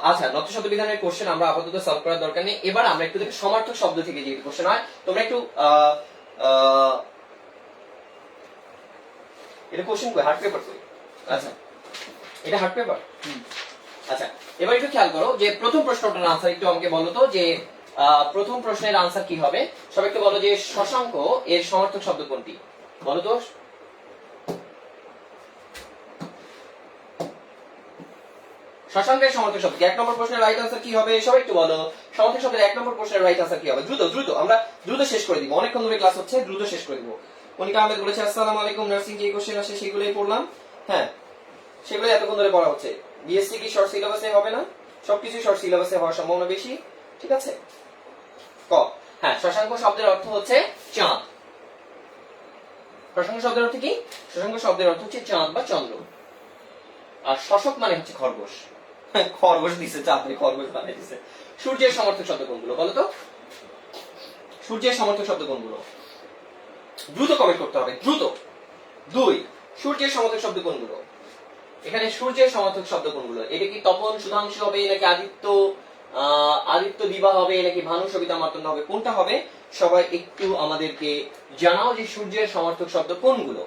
আচ্ছা, নত্য শব্দ বিধানের কোশ্চেন আমরা আপাতত সলভ করার দরকার নেই। এবার আমরা একটু দেখি সমার্থক শব্দ থেকে যে কোশ্চেন হয়। তোমরা একটু এটা কোশ্চেন কই, হার্ড পেপার কই? আচ্ছা, এটা হার্ড পেপার। আচ্ছা, এবার একটু খেয়াল করো যে প্রথম প্রশ্নটার আনসার একটু আমাকে বলো তো, যে প্রথম প্রশ্নের আনসার কি হবে? সবাইকে বলো যে শশাঙ্ক এর সমার্থক শব্দ কোনটি? বলো তো। শশাঙ্কের সমার্থক শব্দ, এক নম্বর প্রশ্নের রাইট আনসার কি হবে? সবাই একটু বলো, সমার্থক শব্দের এক নম্বর প্রশ্নের রাইট আনসার কি হবে? দ্রুত দ্রুত, আমরা দ্রুত শেষ করে দিব, অনেকক্ষণ ধরে ক্লাস হচ্ছে, দ্রুত শেষ করে দিব। মনিকা আহমেদ বলেছে আসসালামু আলাইকুম, নার্সিং যে কোশ্চেন আসে সেগুলোই পড়লাম। হ্যাঁ, সেগুলোই এতক্ষণ ধরে পড়া হচ্ছে। বিএসসি কি শর্ট সিলেবাসে হবে না? সবকিছু শর্ট সিলেবাসে হওয়ার সম্ভাবনা বেশি। ঠিক আছে। ক, হ্যাঁ, শশাঙ্ক শব্দের অর্থ হচ্ছে চাঁদ। শশাঙ্ক শব্দের অর্থ কি? শশাঙ্ক শব্দের অর্থ হচ্ছে চাঁদ বা চন্দ্র। আর শশক মানে হচ্ছে খরগোশ। খরগোশ দিছে, চাঁদে খরগোশ বানিয়ে দিছে। সূর্যের সমর্থক শব্দ কোনগুলো বলো তো? সূর্যের সমর্থক শব্দ কোনগুলো? দ্রুত কমেন্ট করতে হবে, দ্রুত। 2, সূর্যের সমর্থক শব্দ কোনগুলো? এখানে সূর্যের সমর্থক শব্দ কোনগুলো? এটা কি তপন সুধাংশু হবে, নাকি আদিত্য দিবা হবে, নাকি ভানু সবিতা মার্তণ্ড হবে? কোনটা হবে? সবাই একটু আমাদেরকে জানাও যে সূর্যের সমর্থক শব্দ কোনগুলো।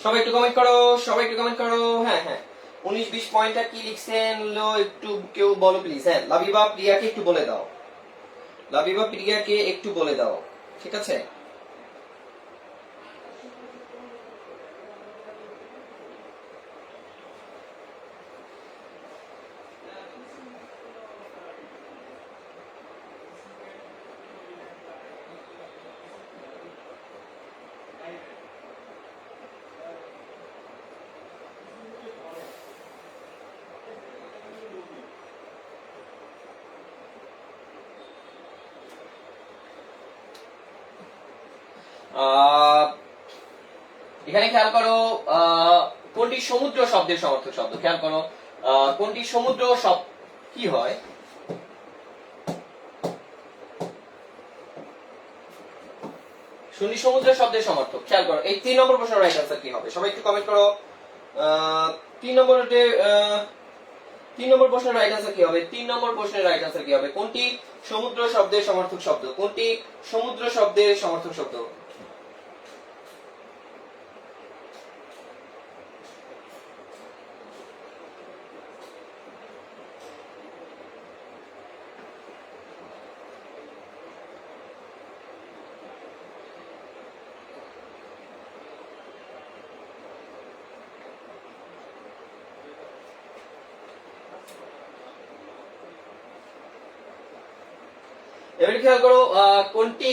সবাই একটু কমেন্ট করো, সবাই একটু কমেন্ট করো। হ্যাঁ হ্যাঁ, 19-20 পয়েন্টটা কি লিখছেন একটু কেউ বলো প্লিজ। হ্যাঁ, লাবিবা প্রিয়াকে একটু বলে দাও, লাবিবা প্রিয়াকে একটু বলে দাও। ঠিক আছে। এখানে খেয়াল করো, কোনটি সমুদ্র শব্দের সমর্থক শব্দ? খেয়াল করো, কোনটি সমুদ্র শব্দ কি হয়? শুনি সমুদ্র শব্দের সমর্থক। খেয়াল করো, এই 3 নম্বর প্রশ্নের রাইট আনসার কি হবে? সবাই একটু কমেন্ট করো। 3 নম্বর প্রশ্নের রাইট আনসার কি হবে? 3 নম্বর প্রশ্নের রাইট আনসার কি হবে? কোনটি সমুদ্র শব্দের সমর্থক শব্দ? কোনটি সমুদ্র শব্দের সমর্থক শব্দ? এবারে খেয়াল করো, কোনটি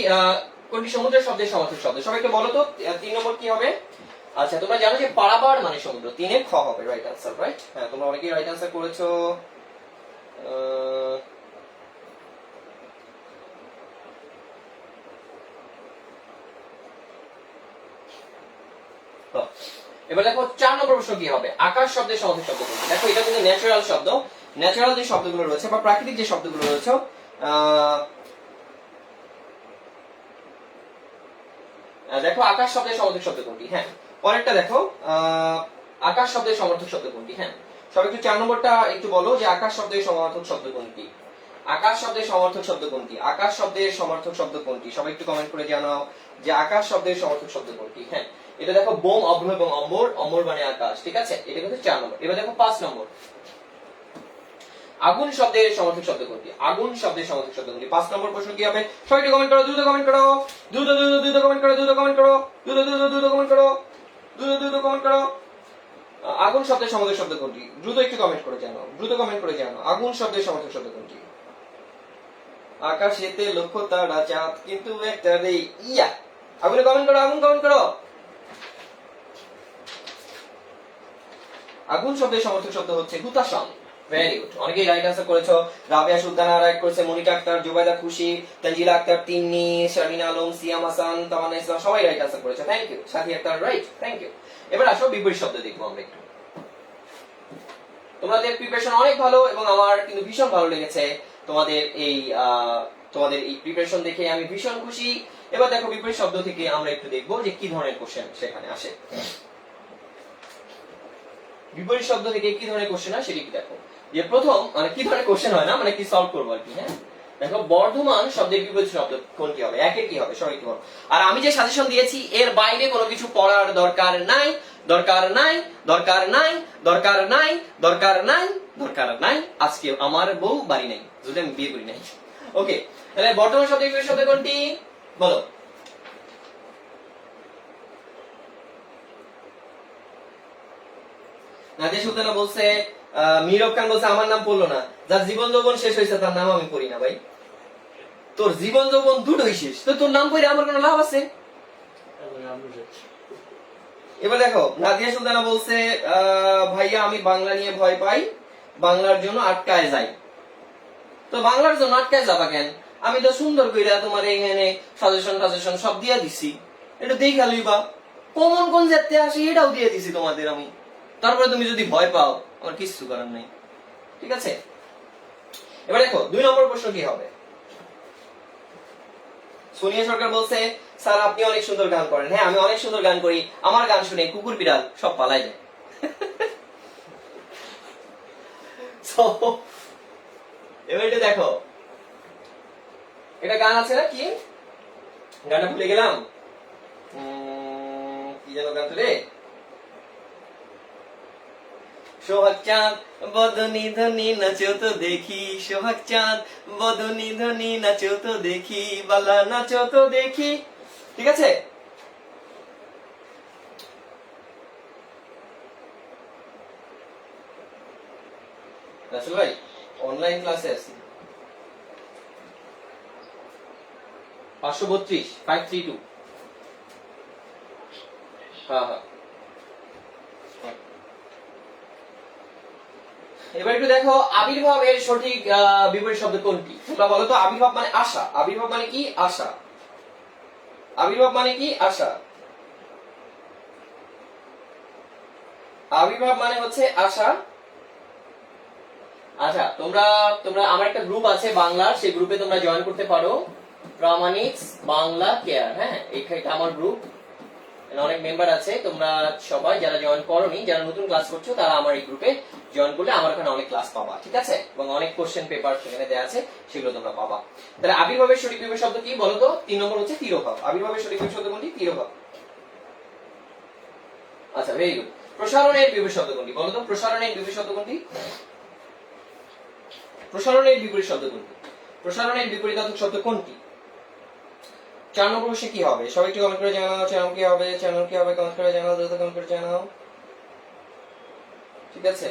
সমুদ্র শব্দের সমর্থক শব্দ? সবাইকে বলো তো 3 নম্বর কি হবে? আচ্ছা তোমরা জানো যে পারাবার মানে সমুদ্র, 3-এর খ হবে রাইট আনসার, রাইট? হ্যাঁ তোমরা অনেকেই রাইট আনসার করেছো। এবার দেখো 4 নম্বর প্রশ্ন কি হবে, আকাশ শব্দের সমার্থক শব্দ কোনটি? দেখো এটা কিন্তু ন্যাচারাল শব্দ, ন্যাচারাল যে শব্দগুলো রয়েছে বা প্রাকৃতিক যে শব্দগুলো রয়েছে, দেখো আকাশ শব্দের সমার্থক শব্দ কোনটি? হ্যাঁ পরেরটা দেখো, আকাশ শব্দের সমার্থক শব্দ কোনটি? হ্যাঁ সবাই একটু 4 নম্বরটা একটু বলো যে আকাশ শব্দের সমার্থক শব্দ কোনটি? আকাশ শব্দের সমার্থক শব্দ কোনটি? আকাশ শব্দের সমার্থক শব্দ কোনটি? সবাই একটু কমেন্ট করে জানাও যে আকাশ শব্দের সমার্থক শব্দ কোনটি। হ্যাঁ এটা দেখো বোম, অভ্র এবং অম্বর, অম্বর মানে আকাশ, ঠিক আছে? এটা কিন্তু 4 নম্বর। এবার দেখো 5 নম্বর, আগুন শব্দের সমার্থক শব্দ কোনটি? আগুন শব্দের সমার্থক শব্দ কোনটি? 5 নম্বর প্রশ্ন কি হবে? সবাই একটু কমেন্ট করো, দ্রুত কমেন্ট করো, দ্রুত দ্রুত দ্রুত কমেন্ট করো, দ্রুত কমেন্ট করো, দ্রুত দ্রুত দ্রুত কমেন্ট করো, দ্রুত দ্রুত কমেন্ট করো। আগুন শব্দের সমার্থক শব্দ কোনটি? দ্রুত একটু কমেন্ট করে জানাও, দ্রুত কমেন্ট করে জানাও আগুন শব্দের সমার্থক শব্দ কোনটি? আকাশেতে লক্ষ তারা চাঁদ কিন্তু একটা রে ইয়া। আগুনে কমেন্ট করো, আগুন কমেন্ট করো। আগুন শব্দের সমার্থক শব্দ হচ্ছে হুতাশন। ভেরি গুড, অনেকেই রাইট আনসার করেছো। রাবিয়া সুলতানা রাইট করেছে, মনিকা আক্তার, জুবাইদা খুশি, তানজিলা আক্তার, তিন্নি, শারমিনা আলম, সিয়াম হাসান, তামান্না ইসলাম সবাই রাইট আনসার করেছে। Thank you. Sathi Akter right, thank you. এবার আসো বিপরীত শব্দ দেখবো আমরা একটু। তোমাদের প্রিপারেশন অনেক ভালো এবং আমার কিন্তু ভীষণ ভালো লেগেছে তোমাদের এই প্রিপারেশন দেখে আমি ভীষণ খুশি। এবার দেখো বিপরীত শব্দ থেকে আমরা একটু দেখবো যে কি ধরনের কোশ্চেন সেখানে আসে। বিপরীত শব্দ থেকে কি ধরনের কোশ্চেন হয় সেটি কি দেখো। যে প্রথম মানে কি ধরনের কোশ্চেন হয় না, মানে কি সলভ করবো আর কি। হ্যাঁ দেখো বর্ধমান শব্দের বিপরীত শব্দ কোনটি হবে? একের কি হবে? সবাই কি বলো। আর আমি যে সাজেশন দিয়েছি এর বাইরে কোনো কিছু পড়ার দরকার নাই, দরকার নাই, দরকার নাই, দরকার নাই, দরকার নাই, দরকার নাই। আজকে আমার বউ বাড়ি নাই, যদি আমি বিয়ে করি নাই। ওকে, তাহলে বর্তমান শব্দের বিপরীত শব্দ কোনটি বলো। নাদিয়া সুলতানা বলছে, মিরব খান বলছে আমার নাম পড়লো না। যার জীবন যৌবন শেষ হয়েছে তার নাম আমি পড়ি না ভাই। তোর জীবন যৌবন দুটোই শেষ, তো তোর নাম পড়ে আমার কোনো লাভ আছে? এবার দেখো নাদিয়া সুলতানা বলছে, ভাইয়া আমি বাংলা নিয়ে ভয় পাই, বাংলার জন্য আটকায় যাই। তো বাংলার জন্য আটকায় যাবা কেন? আমি তো সুন্দর কইরা তোমার এখানে সাজেশন সব দিয়ে দিছি, এটা দেখা লইবা। কমন কোন জাতে আসি এটাও দিয়ে দিছি তোমাদের আমি। তারপরে তুমি যদি ভয় পাও আমার কিছু করার নাই, ঠিক আছে? এবার দেখো 2 নম্বর প্রশ্ন কি হবে। সোনিয়া সরকার বলছে, স্যার আপনি অনেক সুন্দর গান করেন। হ্যাঁ আমি অনেক সুন্দর গান করি, আমার গান শুনে কুকুর বিড়াল সব পালাই যায়। এবার এটা দেখো, এটা গান আছে না, কি গানটা ভুলে গেলাম, কি যেন গান রে। সোহাগ চাঁদ বদনি ধনি নাচো তো দেখি, সোহাগ চাঁদ বদনি ধনি নাচো তো দেখি, বালা নাচো তো দেখি, ঠিক আছে? রাসেল ভাই অনলাইন ক্লাসে আছি, 532 532। হ্যাঁ হ্যাঁ। এবার একটু দেখো আবির্ভাবের সঠিক বিপরীত শব্দ কোনটি? তোমরা বলো তো। আবির্ভাব মানে আশা। আবির্ভাব মানে কি? আশা। আবির্ভাব মানে কি? আশা। আবির্ভাব মানে হচ্ছে আশা। আচ্ছা তোমরা আমার একটা গ্রুপ আছে বাংলার, সেই গ্রুপে তোমরা জয়েন করতে পারো, প্রামাণিকস বাংলা কেয়ার। হ্যাঁ এটা আমার গ্রুপ, অনেক মেম্বার আছে। তোমরা সবাই যারা জয়েন করোনি, যারা নতুন ক্লাস করছো, তারা আমার এই গ্রুপে জয়েন করলে আমার ওখানে অনেক ক্লাস পাবা, ঠিক আছে? এবং অনেক কোশ্চেন পেপার সেখানে দেওয়া আছে, সেগুলো তোমরা পাবা। তাহলে আবির্ভাবের সঠিক বিপরীত শব্দ কি বলো তো? 3 নম্বর হচ্ছে তিরোভাব। আবির্ভাবের সঠিক বিপরীত শব্দ কোনটি? তিরোভাব। আচ্ছা ভেরি গুড। প্রসারণের বিপরীত শব্দ কোনটি বলো তো? প্রসারণের বিপরীত শব্দ কোনটি? প্রসারণের বিপরীত শব্দ কোনটি? প্রসারণের বিপরীতার্থক শব্দ কোনটি? 4 নম্বর প্রশ্নে কি হবে? সবাই একটু কমেন্ট করে জানাও। চ্যানেল কি হবে? চ্যানেল কি হবে? কমেন্ট করে জানাও, দ্রুত কমেন্ট করে জানাও, ঠিক আছে?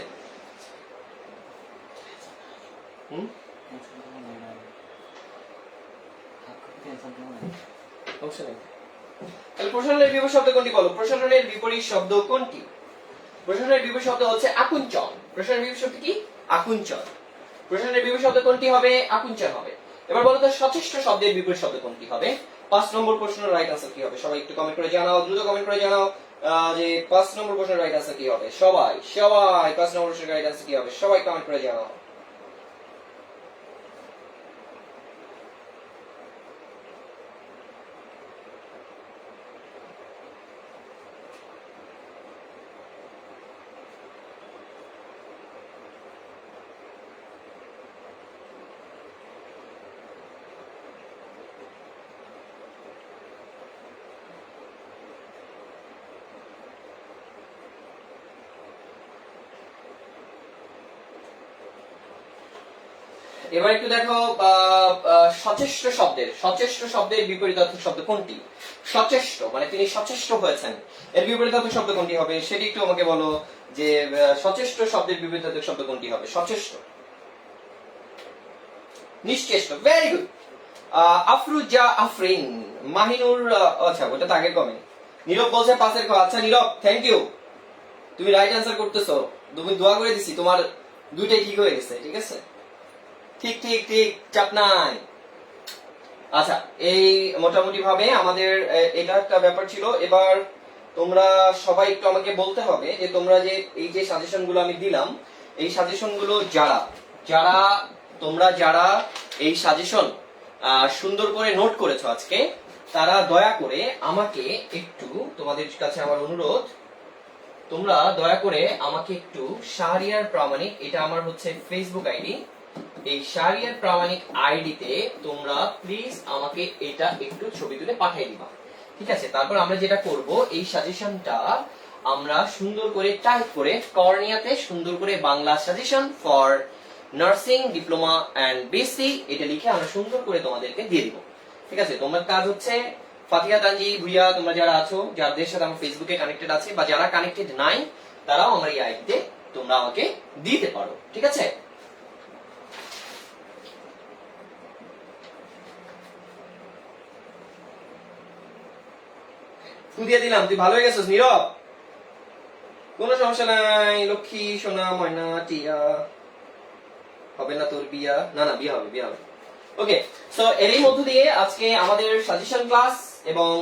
সমস্যা নেই। তাহলে প্রসারণের বিপরীত শব্দ কোনটি বলো? প্রসারণের বিপরীত শব্দ কোনটি? প্রসারণের বিপরীত শব্দ হচ্ছে আকুঞ্চন। প্রসারণের বিপরীত শব্দ কি? আকুঞ্চন। প্রসারণের বিপরীত শব্দ কোনটি হবে? আকুঞ্চন হবে। এবার বলো তো সচেষ্ট শব্দের বিপরীত শব্দ কোনটি হবে? 5 নম্বর প্রশ্নের রাইট আনসার কি হবে? সবাই একটু কমেন্ট করে জানাও, দ্রুত কমেন্ট করে জানাও যে 5 নম্বর প্রশ্নের রাইট আনসার কি হবে। সবাই 5 নম্বর প্রশ্নের রাইট আনসার কি হবে? সবাই কমেন্ট করে জানাও। এবার একটু দেখো সচেষ্ট শব্দের বিপরীতার্থক শব্দ কোনটি? সচেষ্ট মানে তিনি সচেষ্ট হয়েছেন, এর বিপরীতার্থক শব্দ কোনটি হবে সেটি একটু আমাকে বলো যে সচেষ্ট শব্দের বিপরীতার্থক শব্দ কোনটি হবে? সচেষ্ট, নিশ্চেষ্ট। Very good. আফরুজা আফরিন, মাহিনুর, আচ্ছা ওটা তো আগের কমেন্ট। নীরব বলছে পাশের খ। আচ্ছা নীরব, থ্যাংক ইউ, তুমি রাইট অ্যান্সার করতেছো। তুমি দোয়া করে দিছি, তোমার দুইটাই ঠিক হয়ে গেছে। ঠিক আছে, ঠিক ঠিক ঠিক, চাপ নাই। আচ্ছা, এই মোটামুটি ভাবে আমাদের এটা একটা ব্যাপার ছিল। এবার তোমরা সবাই একটু আমাকে বলতে হবে যে তোমরা যে এই যে সাজেশন গুলো আমি দিলাম, এই সাজেশন গুলো যারা এই সাজেশন সুন্দর করে নোট করেছো আজকে, তারা দয়া করে আমাকে একটু, তোমাদের কাছে আমার অনুরোধ, তোমরা দয়া করে আমাকে একটু শাহরিয়ার প্রামাণিক, এটা আমার হচ্ছে ফেসবুক আইডি, এই শাহরিয়ার প্রামাণিক আইডিতে তোমরা প্লিজ আমাকে এটা একটু ছবি তুলে পাঠিয়ে দিবা। ঠিক আছে, তারপর আমরা যেটা করব, এই সাজেশনটা আমরা সুন্দর করে টাইপ করে কর্নিয়াতে সুন্দর করে Bangla suggestion for nursing diploma and BSc এটা লিখে আমরা সুন্দর করে তোমাদেরকে দিয়ে দিব। ঠিক আছে, তোমার কাজ হচ্ছে ফাতিহা, তানজি, ভুইয়া, তোমরা যারা আছো, যাদের সাথে আমার ফেসবুকে কানেক্টেড আছে বা যারা কানেক্টেড নাই, তারাও আমার এই আইডিতে তোমরা আমাকে দিতে পারো। ঠিক আছে, দিয়ে দিলাম। তুই ভালো হয়ে গেছিস নীরব, কোনো সমস্যা নাই। লক্ষ্মী সোনা ময়না টিয়া, হবে না তোর বিয়া? না না, বিয়া হবে, বিয়া হবে। ওকে, সো এরই মধ্য দিয়ে আজকে আমাদের সাজেশন ক্লাস এবং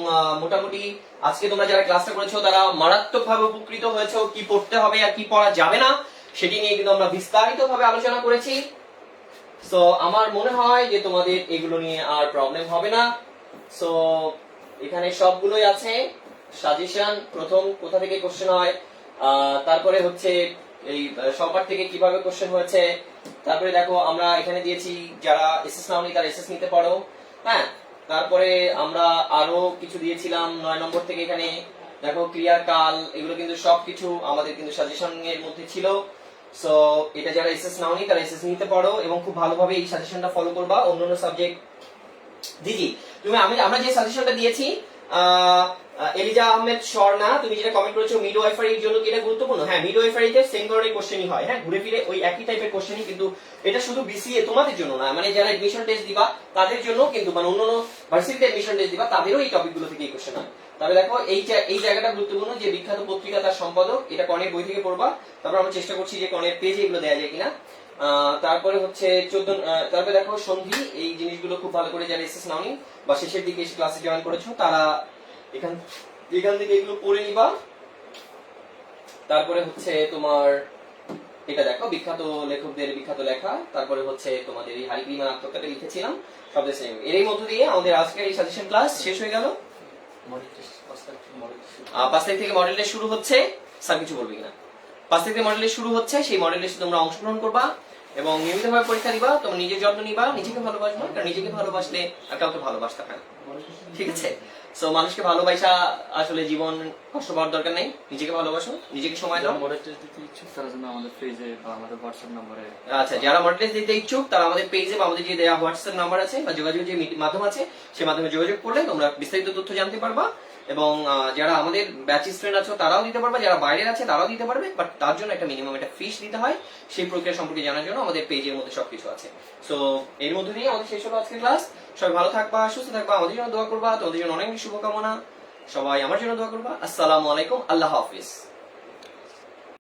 মোটামুটি আজকে তোমরা যারা ক্লাসটা করেছো তারা মারাত্মকভাবে উপকৃত হয়েছো। কি পড়তে হবে আর কি পড়া যাবে না সেটি নিয়ে কিন্তু আমরা বিস্তারিতভাবে আলোচনা করেছি। সো আমার মনে হয় যে তোমাদের এগুলো নিয়ে আর প্রবলেম হবে না। সো এখানে সবগুলোই আছে। সাজেশন, প্রথম কোথা থেকে কোশ্চেন হয়, তারপরে হচ্ছে এই সবার থেকে কিভাবে কোশ্চেন হয়েছে, তারপরে দেখো আমরা এখানে দিয়েছি যারা এসএস নাওনি তারা এসএস নিতে পারো। হ্যাঁ, তারপরে আমরা আরো কিছু দিয়েছিলাম 9 নম্বর থেকে। এখানে দেখো ক্লিয়ার কাল, এগুলো কিন্তু সবকিছু আমাদের কিন্তু সাজেশন এর মধ্যে ছিল। সো এটা যারা এসএস নাওনি তারা এসএস নিতে পারো এবং খুব ভালোভাবে এই সাজেশনটা ফলো করবা। অন্যান্য সাবজেক্ট দিদি তুমি আমরা যে সাজেশনটা দিয়েছি, এলিজা আহমেদ স্বর্ণা, তুমি যেটা কমেন্ট করেছো মিডওয়াইফারির জন্য কি এটা গুরুত্বপূর্ণ? হ্যাঁ, মিডওয়াইফারিতে সেম ধরনের কোশ্চেনই হয়। হ্যাঁ, ঘুরে ফিরে ওই একই টাইপের কোশ্চেনই, কিন্তু এটা শুধু বিসিএ তোমাদের জন্য না, মানে যারা এডমিশন টেস্ট দিবা তাদের জন্য কিন্তু, মানে অন্যান্য ভার্সিটিতে এডমিশন টেস্ট দিবা তাদেরও এই টপিকগুলো থেকে এই কোশ্চেন হয়। তবে দেখো এই জায়গাটা গুরুত্বপূর্ণ যে বিখ্যাত পত্রিকা তার সম্পাদক, এটা কর্ণের বই থেকে পড়বা। তারপর আমরা চেষ্টা করছি যে কর্ণের পেজে এগুলো দেওয়া যায় কিনা। তারপরে হচ্ছে 14, তারপরে দেখো সন্ধি, এই জিনিসগুলো খুব ভালো করে যারা এসএস নাওনি বা শেষের দিকে এসে ক্লাসে জয়েন করেছো তারা এখান থেকে এগুলো পড়ে নিবা। তারপরে হচ্ছে তোমার এটা দেখো বিখ্যাত লেখকদের বিখ্যাত লেখা, তারপরে হচ্ছে তোমাদের এই হারিক্রিমান আত্মকথাটা লিখেছিলাম সব সেম। এরই মধ্য দিয়ে আমাদের আজকের এই সাজেশন ক্লাস শেষ হয়ে গেল। 5 তারিখ থেকে মডেল টেস্ট শুরু হচ্ছে। স্যার কিছু বলবে কিনা? 5 তারিখ থেকে মডেল টেস্ট শুরু হচ্ছে, সেই মডেল টেস্টে তোমরা অংশগ্রহণ করবা এবং নিয়মিতভাবে পরীক্ষা দিবা। তোমরা নিজের যত্ন নিবা, নিজেকে ভালোবাসবা, কারণ নিজেকে ভালোবাসলে আর কাউকে ভালোবাসতে হয় না। ঠিক আছে, সো মানুষকে ভালোবাসা আসলে জীবন কষ্ট পাওয়ার দরকার নেই। নিজেকে ভালোবাসো, নিজেকে সময় দাও।
মডেল টেস্ট দিতে ইচ্ছুক তারা যেন আমাদের পেজে বা আমাদের হোয়াটসঅ্যাপ নম্বরে,
আচ্ছা যারা মডেল টেস্ট দিতে ইচ্ছুক তারা আমাদের পেজে বা আমাদের যে দেওয়া হোয়াটসঅ্যাপ নাম্বার আছে বা যোগাযোগের যে মাধ্যম আছে সেই মাধ্যমে যোগাযোগ করলে তোমরা বিস্তারিত তথ্য জানতে পারবা। এবং যারা আমাদের ব্যাচ স্টুডেন্ট আছে তারাও দিতে পারবে, যারা বাইরের আছে তারাও দিতে পারবে, বাট তার জন্য একটা মিনিমাম একটা ফিস দিতে হয়। সেই প্রক্রিয়া সম্পর্কে জানার জন্য আমাদের পেজের মধ্যে সবকিছু আছে। সো এর মধ্যে দিয়ে আমাদের শেষ হলো আজকের ক্লাস। সবাই ভালো থাকবা, সুস্থ থাকবা, আমাদের জন্য দোয়া করবা, তোমাদের জন্য অনেক শুভকামনা। সবাই আমার জন্য দোয়া করবা। আসসালামু আলাইকুম, আল্লাহ হাফিজ।